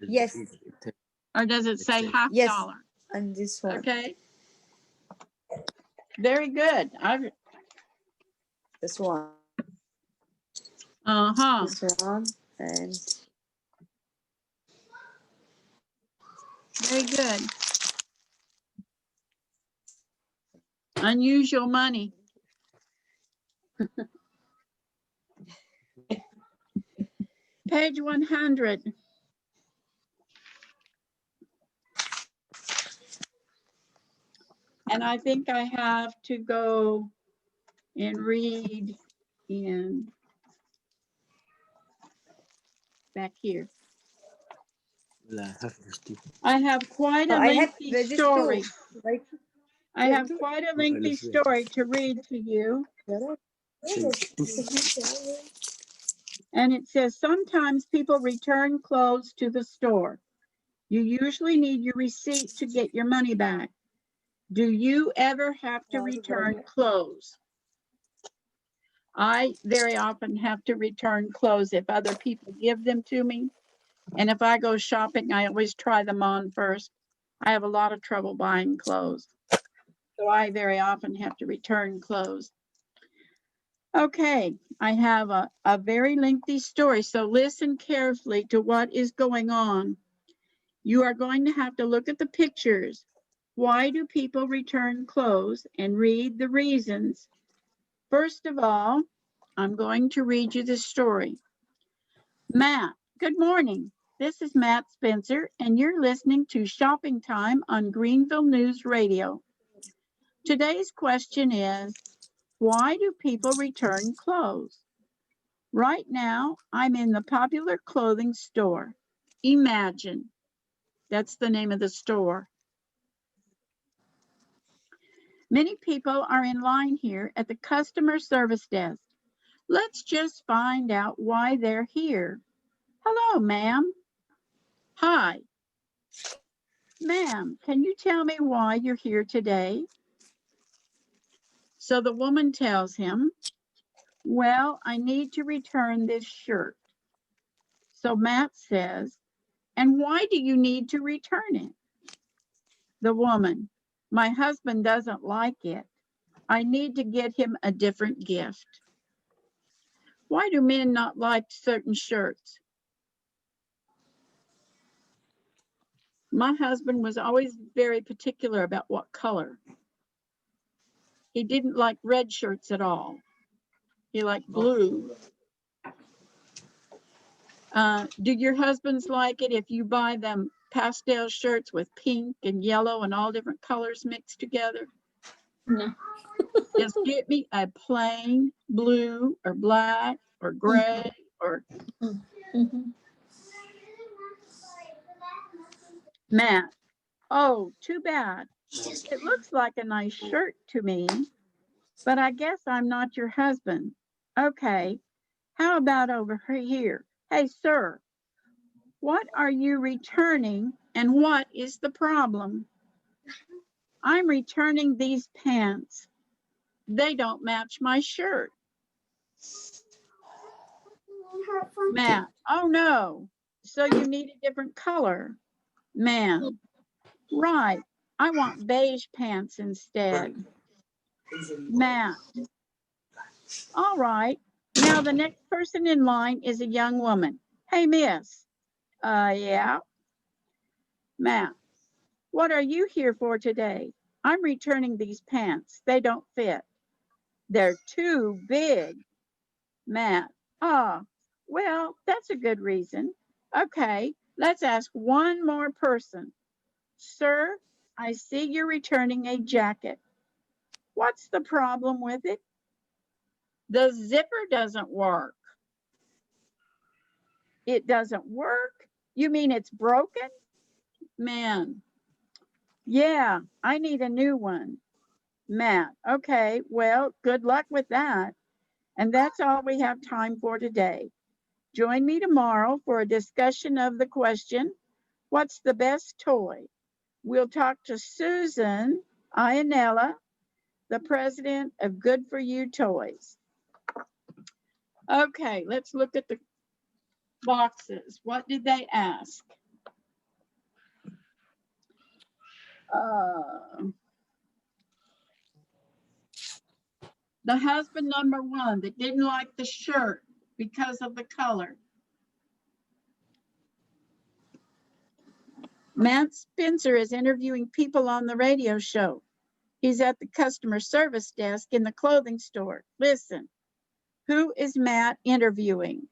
Yes. Or does it say half Yes. dollar? And this one. Okay. Very good. This one. Uh-huh. This one. And Very good. Unusual money. Page 100. And I think I have to go and read in back here. I have quite a lengthy story. Right? I have quite a lengthy story to read to you. And it says, sometimes people return clothes to the store. You usually need your receipt to get your money back. Do you ever have to return clothes? I very often have to return clothes if other people give them to me. And if I go shopping, I always try them on first. I have a lot of trouble buying clothes. So I very often have to return clothes. Okay, I have a very lengthy story, so listen carefully to what is going on. You are going to have to look at the pictures. Why do people return clothes? And read the reasons. First of all, I'm going to read you the story. Matt, good morning. This is Matt Spencer, and you're listening to Shopping Time on Greenville News Radio. Today's question is, why do people return clothes? Right now, I'm in the popular clothing store. Imagine. That's the name of the store. Many people are in line here at the customer service desk. Let's just find out why they're here. Hello, ma'am. Hi. Ma'am, can you tell me why you're here today? So the woman tells him, well, I need to return this shirt. So Matt says, and why do you need to return it? The woman, my husband doesn't like it. I need to get him a different gift. Why do men not like certain shirts? My husband was always very particular about what color. He didn't like red shirts at all. He liked blue. Do your husbands like it if you buy them pastel shirts with pink and yellow and all different colors mixed together? No. Just get me a plain blue or black or gray or Mhm. matte. Oh, too bad. It looks like a nice shirt to me, but I guess I'm not your husband. Okay, how about over here? Hey, sir, what are you returning and what is the problem? I'm returning these pants. They don't match my shirt. Matt, oh no. So you need a different color. Man, right. I want beige pants instead. Matt, all right. Now the next person in line is a young woman. Hey, miss. Yeah. Matt, what are you here for today? I'm returning these pants. They don't fit. They're too big. Matt, ah, well, that's a good reason. Okay, let's ask one more person. Sir, I see you're returning a jacket. What's the problem with it? The zipper doesn't work. It doesn't work? You mean it's broken? Man, yeah, I need a new one. Matt, okay, well, good luck with that. And that's all we have time for today. Join me tomorrow for a discussion of the question, what's the best toy? We'll talk to Susan Ianella, the president of Good For You Toys. Okay, let's look at the boxes. What did they ask? The husband number one that didn't like the shirt because of the color. Matt Spencer is interviewing people on the radio show. He's at the customer service desk in the clothing store. Listen, who is Matt interviewing?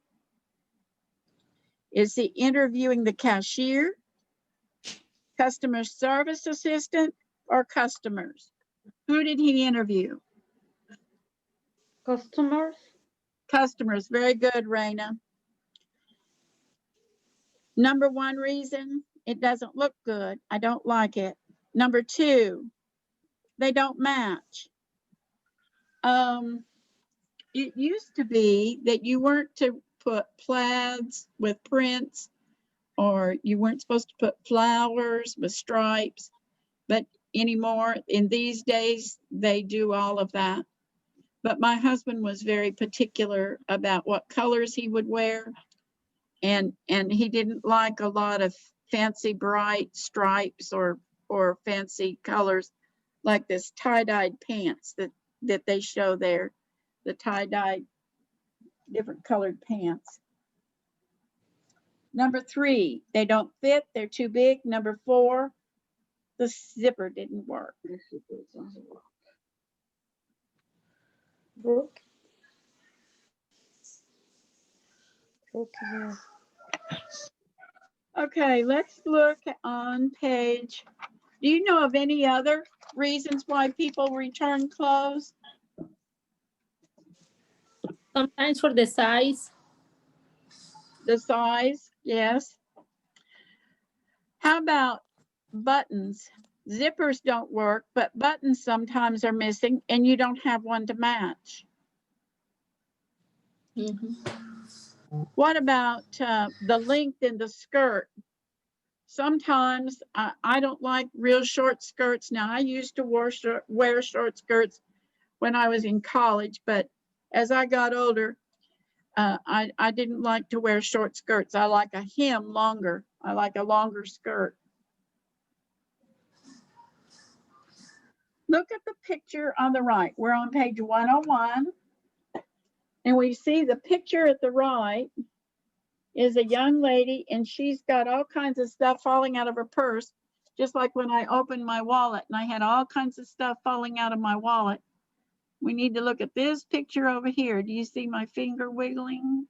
Is he interviewing the cashier, customer service assistant, or customers? Who did he interview? Customers. Customers. Very good, Raina. Number one reason, it doesn't look good. I don't like it. Number two, they don't match. It used to be that you weren't to put plaids with prints, or you weren't supposed to put flowers with stripes, but anymore, in these days, they do all of that. But my husband was very particular about what colors he would wear, and he didn't like a lot of fancy bright stripes or fancy colors like this tie-dyed pants that they show there, the tie-dyed different colored pants. Number three, they don't fit, they're too big. Number four, the zipper didn't work. Broke. Okay, let's look on page. Do you know of any other reasons why people return clothes? Sometimes for the size. The size, yes. How about buttons? Zippers don't work, but buttons sometimes are missing and you don't have one to match. What about the length in the skirt? Sometimes I don't like real short skirts. Now, I used to wear short skirts when I was in college, but as I got older, I didn't like to wear short skirts. I like a hem longer. I like a longer skirt. Look at the picture on the right. We're on page 101, and we see the picture at the right is a young lady, and she's got all kinds of stuff falling out of her purse, just like when I opened my wallet and I had all kinds of stuff falling out of my wallet. We need to look at this picture over here. Do you see my finger wiggling?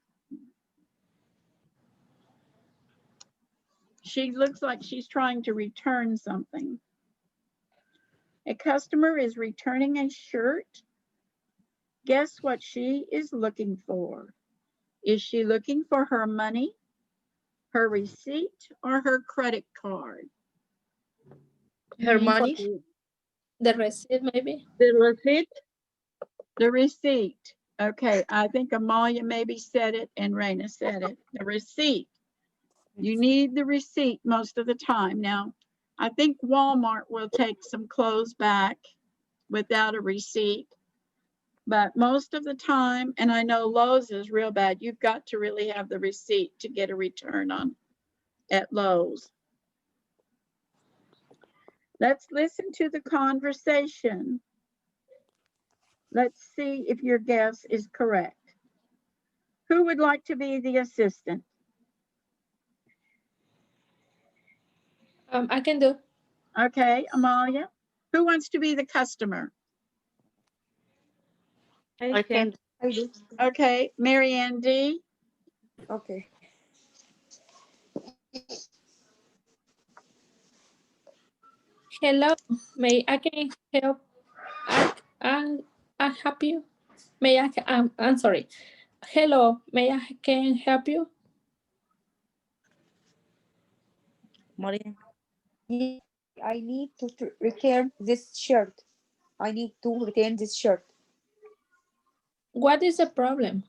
She looks like she's trying to return something. A customer is returning a shirt. Guess what she is looking for? Is she looking for her money, her receipt, or her credit card? Her Hmm, money. The receipt, maybe. The receipt. The receipt. Okay, I think Amalia maybe said it and Raina said it. The receipt. You need the receipt most of the time. Now, I think Walmart will take some clothes back without a receipt, but most of the time, and I know Lowe's is real bad, you've got to really have the receipt to get a return on at Lowe's. Let's listen to the conversation. Let's see if your guess is correct. Who would like to be the assistant? I can do. Okay, Amalia. Who wants to be the customer? I can. I do. Okay, Mary Ann D. Okay. Hello, may I can help? I help you. May I? I'm sorry. Hello, may I can help you? Maria. Yeah, I need to return this shirt. I need to return this shirt. What is the problem?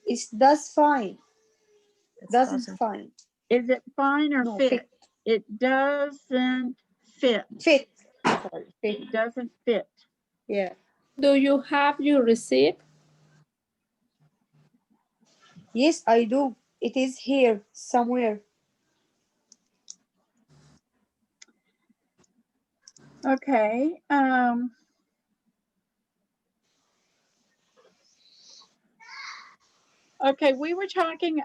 It does fine. It Doesn't fine. Is it fine or No, fit? fit. It doesn't fit. Fit. Sorry, fit. It doesn't fit. Yeah. Do you have your receipt? Yes, I do. It is here somewhere. Okay. Okay, we were talking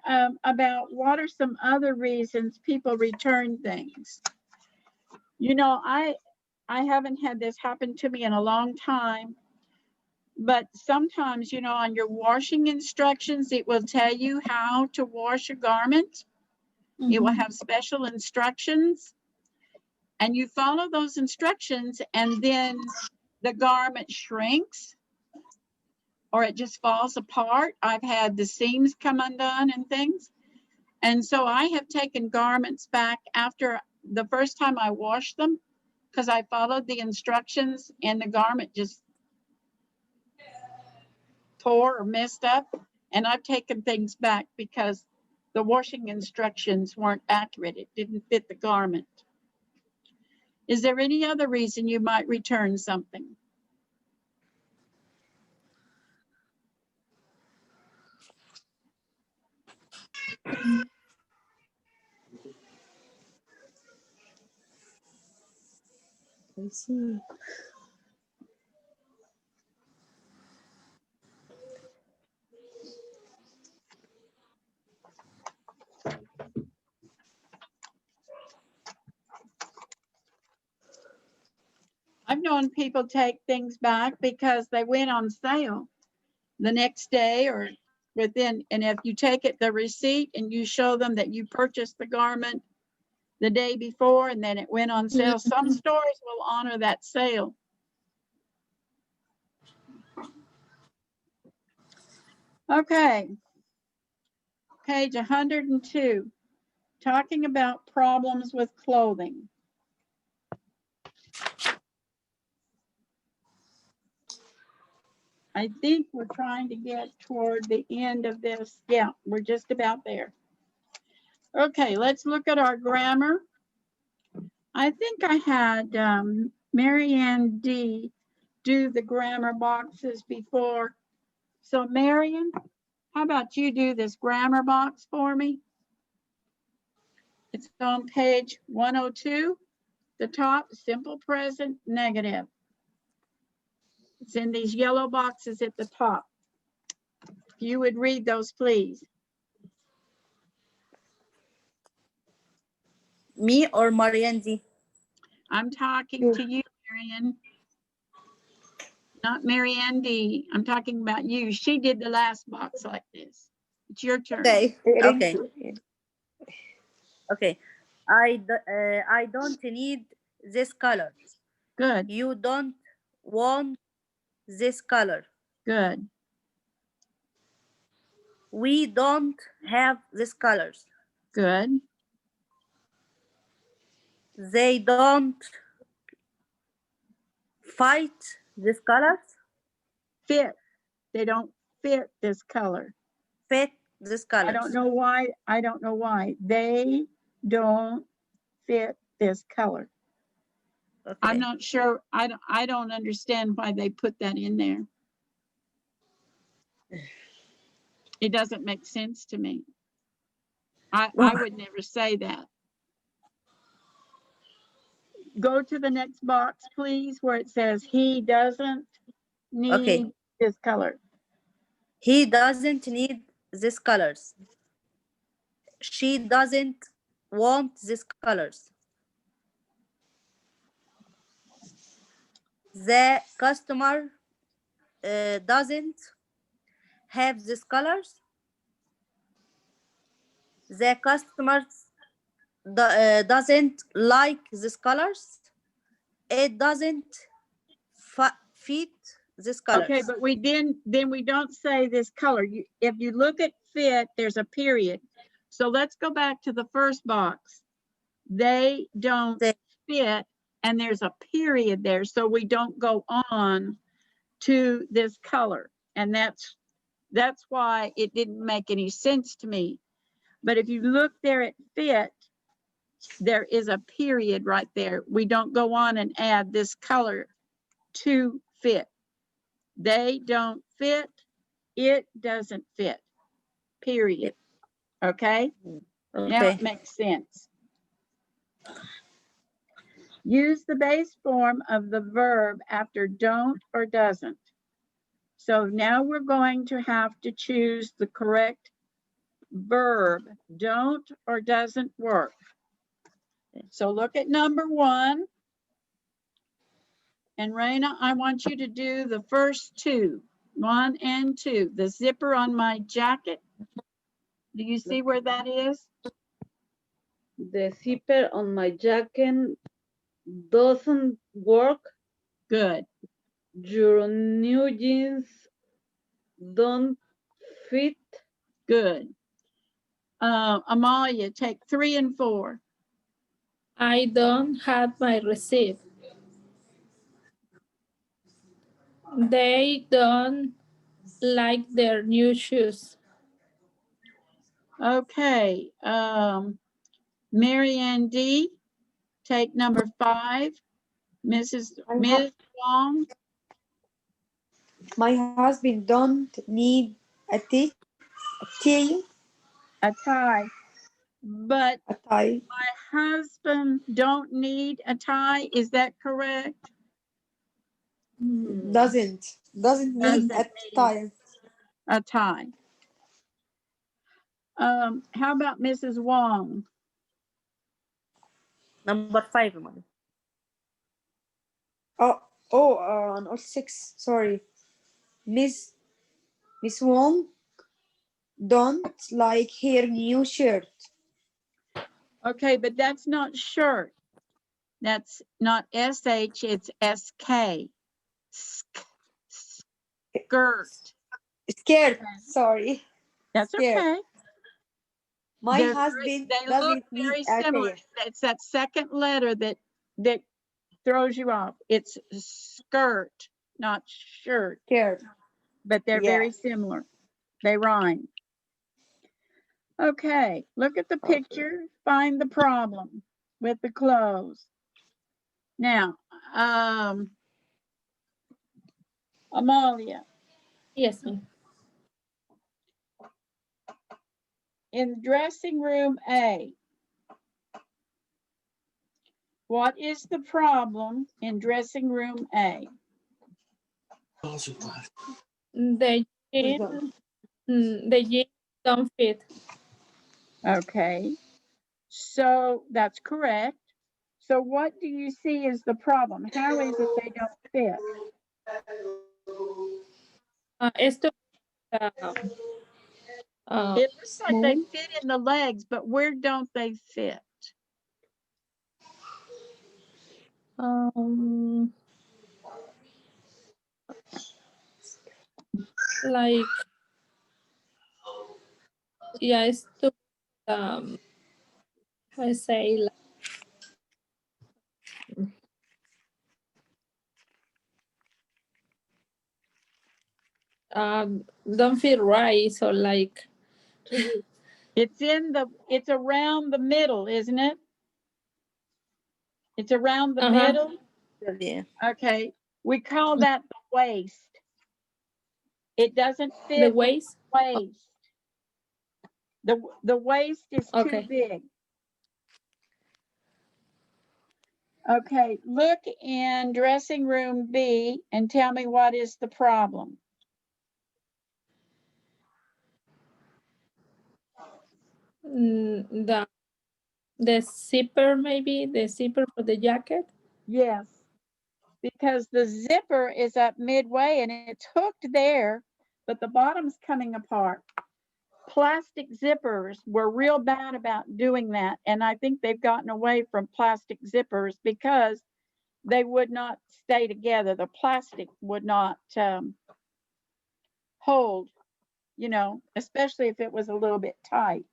about what are some other reasons people return things. You know, I haven't had this happen to me in a long time, but sometimes, you know, on your washing instructions, it will tell you how to wash a garment. It will have special instructions, and you follow those instructions, and then the garment shrinks or it just falls apart. I've had the seams come undone and things. And so I have taken garments back after the first time I washed them because I followed the instructions and the garment just tore or messed up. And I've taken things back because the washing instructions weren't accurate. It didn't fit the garment. Is there any other reason you might return something? I see. I've known people take things back because they went on sale the next day or within, and if you take it, the receipt, and you show them that you purchased the garment the day before and then it went on sale, some stores will honor that sale. Okay. Page 102, talking about problems with clothing. I think we're trying to get toward the end of this. Yeah, we're just about there. Okay, let's look at our grammar. I think I had Mary Ann D do the grammar boxes before. So Marion, how about you do this grammar box for me? It's on page 102, the top, simple present, negative. It's in these yellow boxes at the top. If you would read those, please. Me or Marianne? I'm talking to you, Marion, not Mary Ann D. I'm talking about you. She did the last box like this. It's your turn. Okay. Okay. Okay. I don't need this color. Good, You don't want this color. good, We don't have these colors. good. They don't fight these colors. Fit. They don't fit this color. Fit these I colors. don't know why. I don't know why. They don't fit this color. I'm Okay. not sure. I don't understand why they put that in there. It doesn't make sense to me. I would never say that. Go to the next box, please, where it says he doesn't Okay. need this color. He doesn't need these colors. She doesn't want these colors. The customer doesn't have these colors. The customer doesn't like these colors. It doesn't fit these colors. Okay, but then we don't say this color. If you look at fit, there's a period. So let's go back to the first box. They don't fit, and there's a period there, so we don't go on to this color. And that's why it didn't make any sense to me. But if you look there at fit, there is a period right there. We don't go on and add this color to fit. They don't fit. It doesn't fit. Period. Okay? Now it makes sense. Use the base form of the verb after don't or doesn't. So now we're going to have to choose the correct verb. Don't or doesn't work. So look at number 1. And Raina, I want you to do the first 2, 1 and 2. The zipper on my jacket. Do you see where that is? The zipper on my jacket doesn't work. Good. Your new jeans don't fit. Good. Amalia, take 3 and 4. I don't have my receipt. They don't like their new shoes. Okay. Marianne D, take number 5. Ms. Wong. My husband don't need a tea, A tie. But a tie. my husband don't need a tie. Is that correct? Doesn't need a tie. A tie. How about Mrs. Wong? Number 5, Mom. On 6. Sorry, Miss Wong don't like her new shirt. Okay, but that's not shirt. That's not SH, it's SK. Skirt. Scared. Sorry. That's Scared. okay. My They husband look doesn't very need a similar. tie. It's that second letter that throws you off. It's skirt, not shirt. Scared. But they're Yeah. very similar. They rhyme. Okay, look at the picture. Find the problem with the clothes. Now, Amalia, Yes, ma'am. in dressing room A, what is the problem in dressing room A? The jeans don't fit. Okay, so that's correct. So what do you see as the problem? How is it they don't fit? Esto, It looks like they fit in the legs, but where don't they fit? Like, yeah, it's too, how I say, like, don't feel right. So like, It's around the middle, isn't it? It's around the Uh-huh. middle. Yeah. Okay. We call that the waist. It doesn't fit the with waist. the waist. The waist is too Okay. big. Okay, look in dressing room B and tell me what is the problem. The zipper, maybe the zipper for the jacket. Yes, because the zipper is up midway and it's hooked there, but the bottom's coming apart. Plastic zippers were real bad about doing that, and I think they've gotten away from plastic zippers because they would not stay together. The plastic would not hold, you know, especially if it was a little bit tight.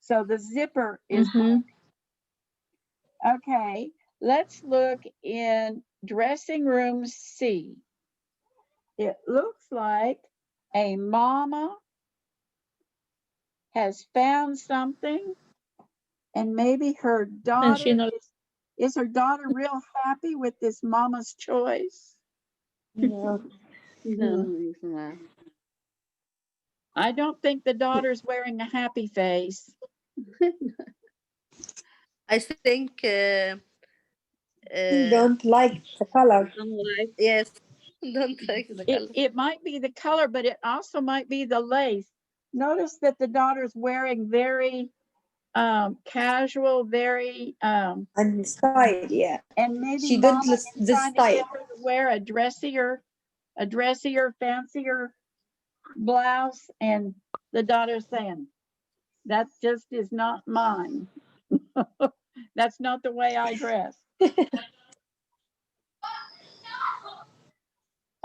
So the zipper is okay. Let's look in dressing room C. It looks like a mama has found something, and maybe her And daughter she knows. is her daughter real happy with this mama's choice? No. No, it's not. I don't think the daughter's wearing a happy face. I think Don't like the color. yes, don't like the color. It might be the color, but it also might be the lace. Notice that the daughter's wearing very casual, very And style, yeah. and maybe She don't mama list is the trying to get style. her to wear a dressier, fancier blouse, and the daughter's saying, that just is not mine. That's not the way I dress.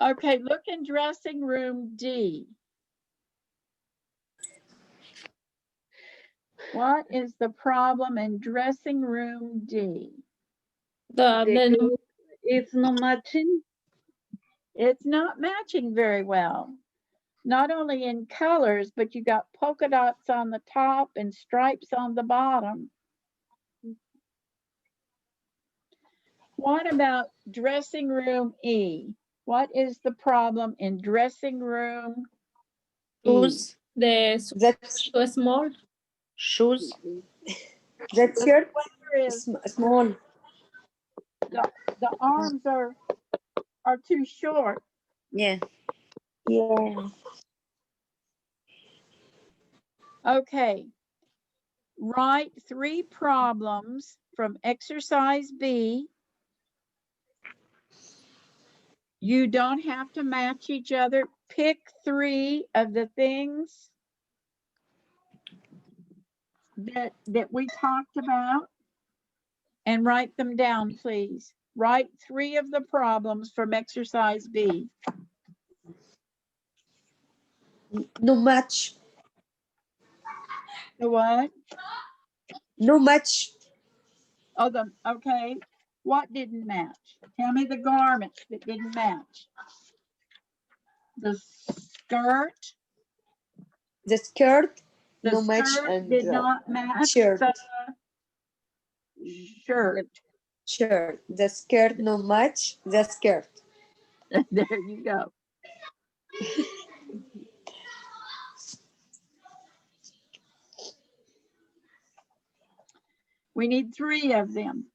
Okay, look in dressing room D. What is the problem in dressing room D? It's not matching. It's not matching very well. Not only in colors, but you got polka dots on the top and stripes on the bottom. What about dressing room E? What is the problem in dressing room E? Shoes. That's so small. Shoes. that shirt Is small. the arms are too short. Yeah. Yeah. Okay. Write 3 problems from exercise B. You don't have to match each other. Pick 3 of the things that we talked about and write them down, please. Write 3 of the problems from exercise B. No match. The what? No match. Oh, okay. What didn't match? Tell me the garments that didn't match. The skirt. The skirt. The No match. skirt And did not match shirt. the shirt. Shirt. The skirt no match. The skirt. There you go. We need 3 of them.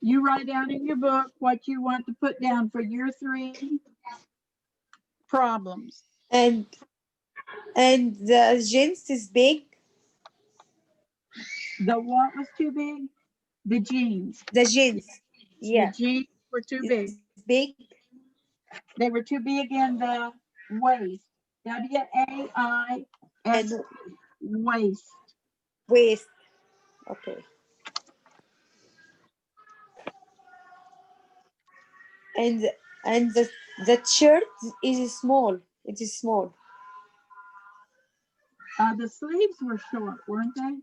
You write down in your book what you want to put down for your 3 problems. And the jeans is big. The what was too big? The jeans. The jeans. Yeah. The jeans were too big. It's big. They were too big in the waist. W-A-I-S, And waist. waist. Okay. and the shirt is small. It is small. The sleeves were short, weren't they?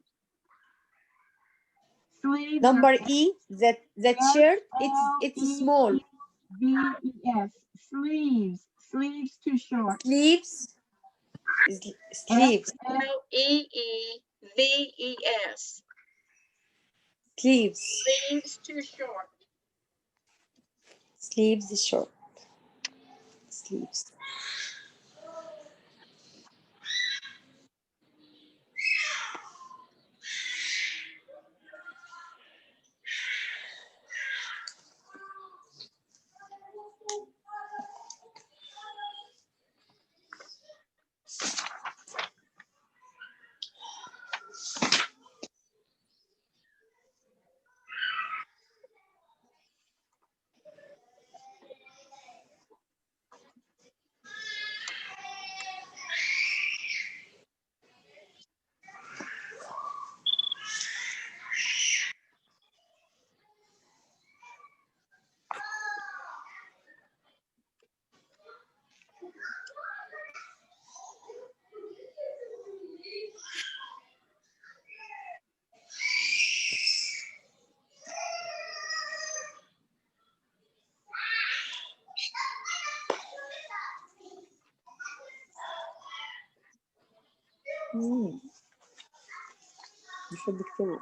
Sleeves Number are E, that shirt, it's small. S-L-E-E-V-E-S. Sleeves. Sleeves too short. Sleeves. Sleeves. S-L-E-E-V-E-S. Sleeves. Sleeves too short. Sleeves is short. Sleeves. بحب اكتبه.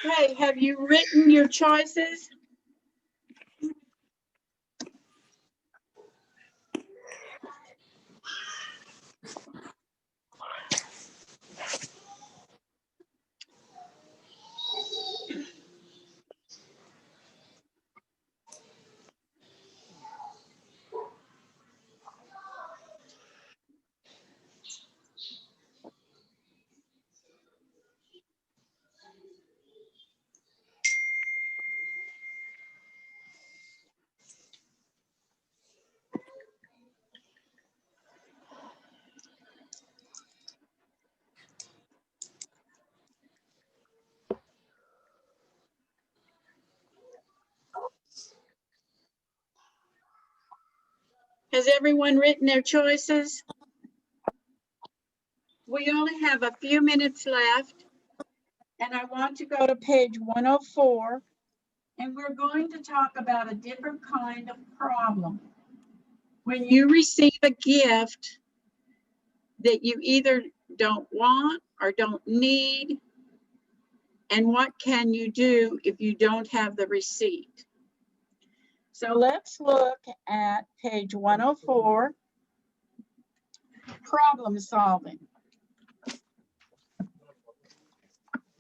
Okay, have you written your choices? Has everyone written their choices? We only have a few minutes left, and I want to go to page 104, and we're going to talk about a different kind of problem. When you receive a gift that you either don't want or don't need, and what can you do if you don't have the receipt? So let's look at page 104, problem solving.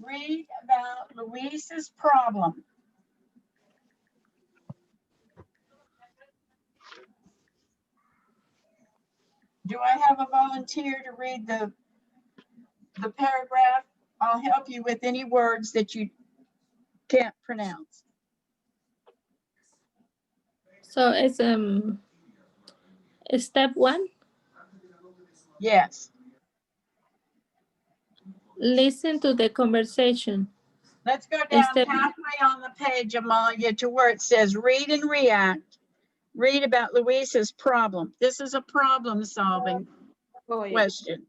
Read about Luis's problem. Do I have a volunteer to read the paragraph? I'll help you with any words that you can't pronounce. So it's step 1. Yes. Listen to the conversation. Let's go down Step halfway on the page, Amalia, to where it says read and react. Read about Luis's problem. This is a problem solving question.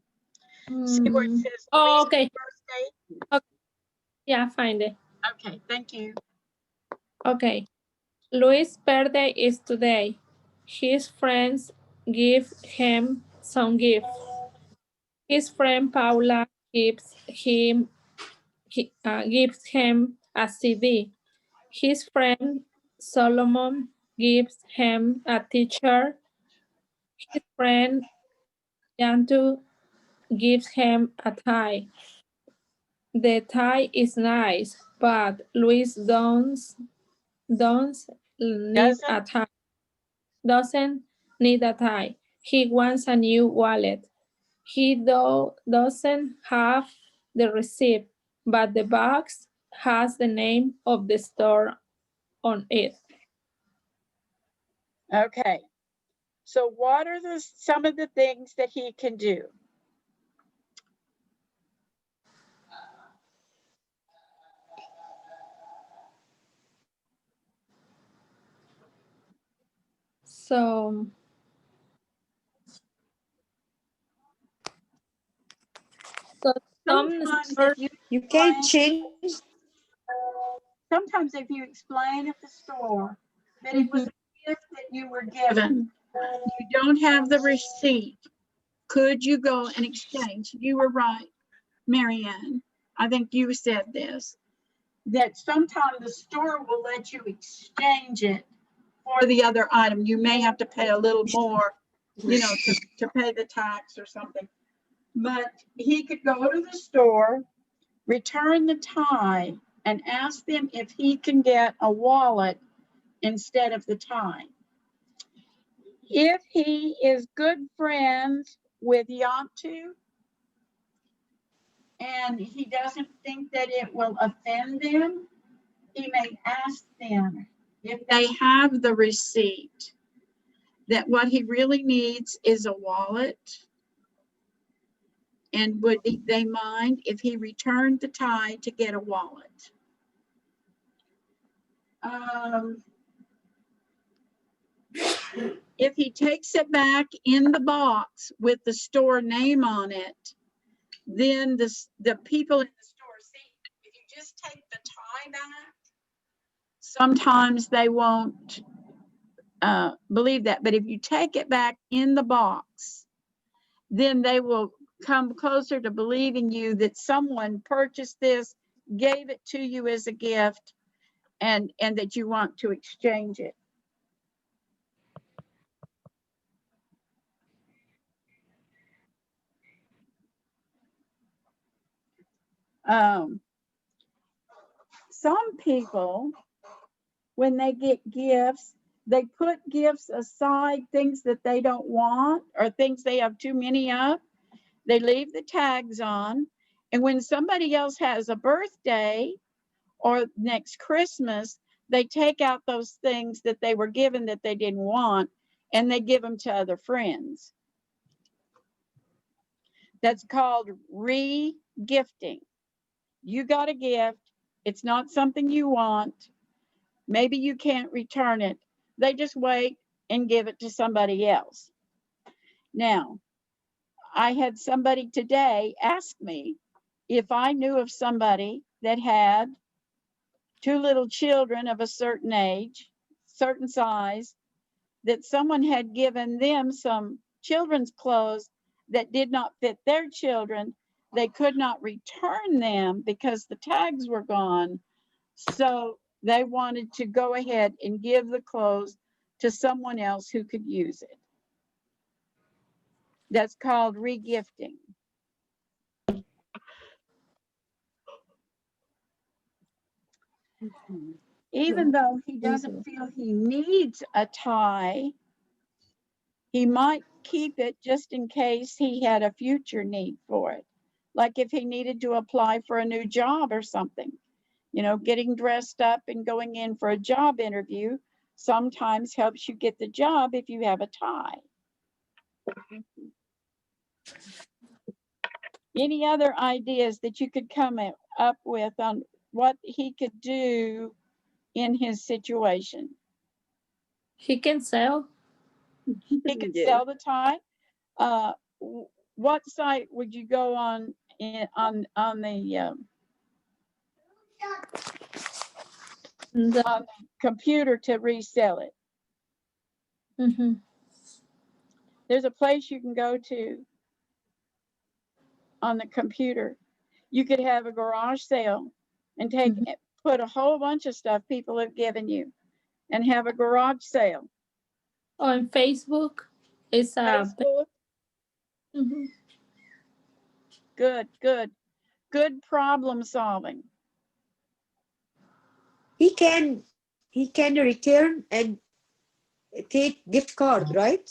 See where it says Oh, Luis's okay. birthday? Okay. Yeah, find it. Okay, thank you. Okay. Luis' birthday is today. His friends give him some gift. His friend Paula gives him a CD. His friend Solomon gives him a t-shirt. His friend Yantu gives him a tie. The tie is nice, but Luis don't need a Doesn't? tie. Doesn't need a tie. He wants a new wallet. He doesn't have the receipt, but the box has the name of the store on it. Okay. So what are some of the things that he can do? So some Sometimes stores, You can change. sometimes if you explain at the store that it was Mhm. a gift that you were given, you don't have the receipt, could you go and exchange? You were right, Marianne. I think you said this, that sometimes the store will let you exchange it for the other item. You may have to pay a little more, to pay the tax or something. But he could go to the store, return the tie, and ask them if he can get a wallet instead of the tie. If he is good friends with Yatu and he doesn't think that it will offend them, he may ask them if they have the receipt, that what he really needs is a wallet. And would they mind if he returned the tie to get a wallet? If he takes it back in the box with the store name on it, then the people in the store see, if you just take the tie back, sometimes they won't believe that. But if you take it back in the box, then they will come closer to believing you that someone purchased this, gave it to you as a gift, and that you want to exchange it. Some people, when they get gifts, they put gifts aside, things that they don't want or things they have too many of. They leave the tags on. And when somebody else has a birthday or next Christmas, they take out those things that they were given that they didn't want and they give them to other friends. That's called re-gifting. You got a gift. It's not something you want. Maybe you can't return it. They just wait and give it to somebody else. Now, I had somebody today ask me if I knew of somebody that had two little children of a certain age, certain size, that someone had given them some children's clothes that did not fit their children. They could not return them because the tags were gone. So they wanted to go ahead and give the clothes to someone else who could use it. That's called regifting. Even though he doesn't feel he needs a tie, he might keep it just in case he had a future need for it. Like if he needed to apply for a new job or something, getting dressed up and going in for a job interview sometimes helps you get the job if you have a tie. Any other ideas that you could come up with on what he could do in his situation? he can sell. He could sell the tie. What site would you go on on the computer to resell it? Mhm. There's a place you can go to on the computer. You could have a garage sale and put a whole bunch of stuff people have given you and have a garage sale. On Facebook, it's a Facebook. Mhm. Good. good problem solving. He can return and take gift card, right?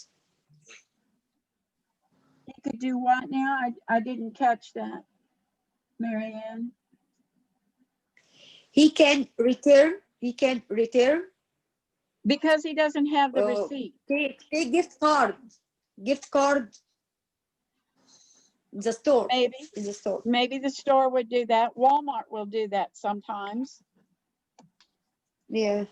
He could do what now? I didn't catch that, Marianne. He can return. Because he doesn't have the receipt. Take gift card. The store. Maybe. In the store. Maybe the store would do that. Walmart will do that sometimes. Yeah.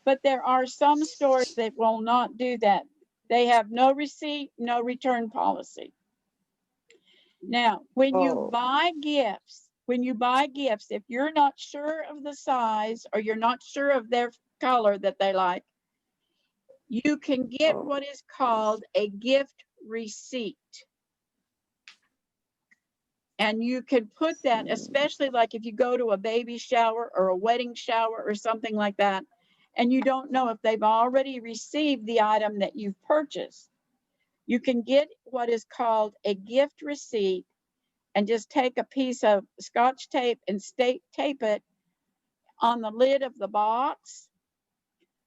But there are some stores that will not do that. They have no receipt, no return policy. Now, when you buy gifts, if you're not sure of the size or you're not sure of their color that they like, you can get what is called a gift receipt. And you can put that, especially like if you go to a baby shower or a wedding shower or something like that, and you don't know if they've already received the item that you've purchased. You can get what is called a gift receipt and just take a piece of Scotch tape and tape it on the lid of the box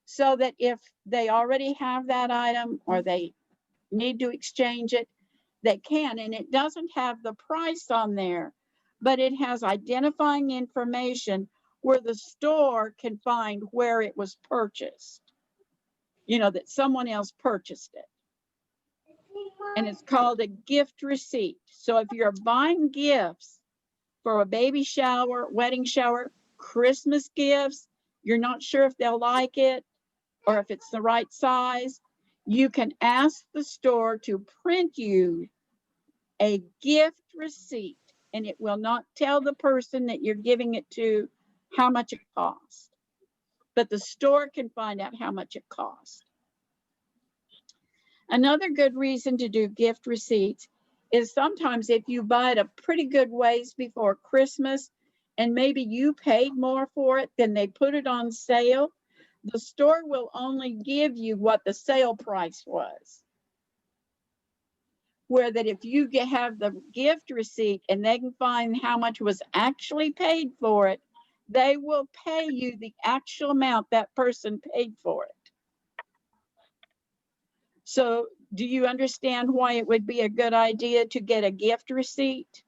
so that if they already have that item or they need to exchange it, they can. And it doesn't have the price on there, but it has identifying information where the store can find where it was purchased. You know, that someone else purchased it. And it's called a gift receipt. So if you're buying gifts for a baby shower, wedding shower, Christmas gifts, you're not sure if they'll like it or if it's the right size, you can ask the store to print you a gift receipt, and it will not tell the person that you're giving it to how much it costs, but the store can find out how much it costs. Another good reason to do gift receipts is sometimes if you buy it a pretty good ways before Christmas and maybe you paid more for it than they put it on sale, the store will only give you what the sale price was. Where that if you have the gift receipt and they can find how much was actually paid for it, they will pay you the actual amount that person paid for it. So do you understand why it would be a good idea to get a gift receipt?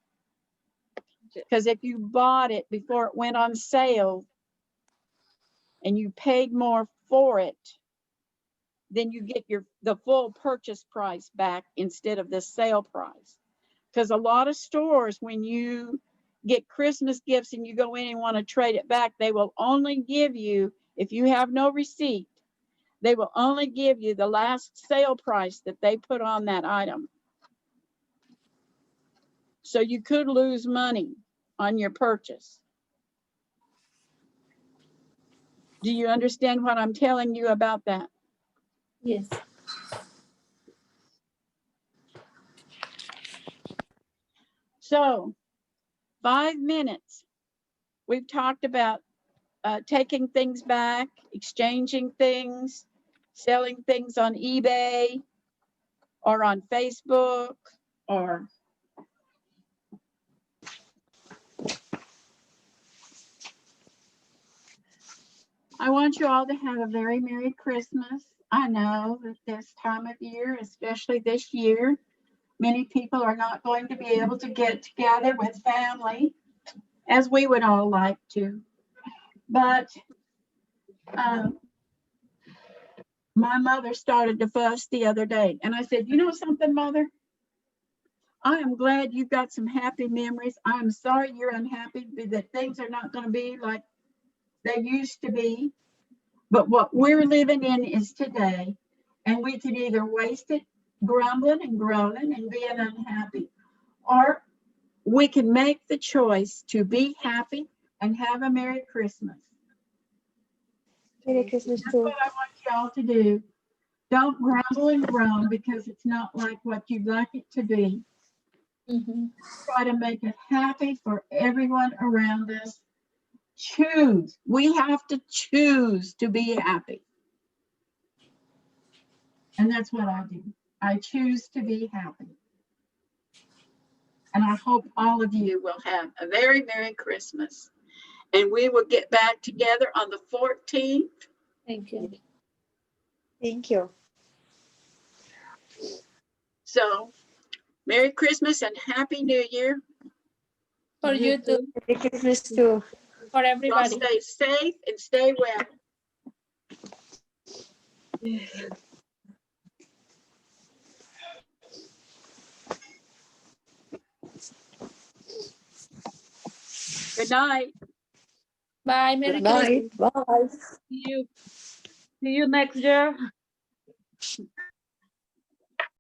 Because if you bought it before it went on sale and you paid more for it, then you get the full purchase price back instead of the sale price. Because a lot of stores, when you get Christmas gifts and you go in and want to trade it back, they will only give you, if you have no receipt, they will only give you the last sale price that they put on that item. So you could lose money on your purchase. Do you understand what I'm telling you about that? Yes. So 5 minutes. We've talked about taking things back, exchanging things, selling things on eBay or on Facebook or I want you all to have a very Merry Christmas. I know that this time of year, especially this year, many people are not going to be able to get together with family as we would all like to. But my mother started to fuss the other day. And I said, you know something, Mother? I am glad you've got some happy memories. I am sorry you're unhappy that things are not going to be like they used to be. But what we're living in is today. And we can either waste it grumbling and groaning and being unhappy, or we can make the choice to be happy and have a Merry Christmas. Merry Christmas That's too. what I want y'all to do. Don't grumble and groan because it's not like what you'd like it to be. Mm-hmm. Try to make it happy for everyone around us. Choose. We have to choose to be happy. And that's what I do. I choose to be happy. And I hope all of you will have a very Merry Christmas. And we will get back together on the 14th. Thank you. Thank you. So Merry Christmas and Happy New Year. For you too. Merry Christmas too. For Y'all everybody. stay safe and stay well. Good night. Bye. Merry Good Christmas. night. Bye. See you next year.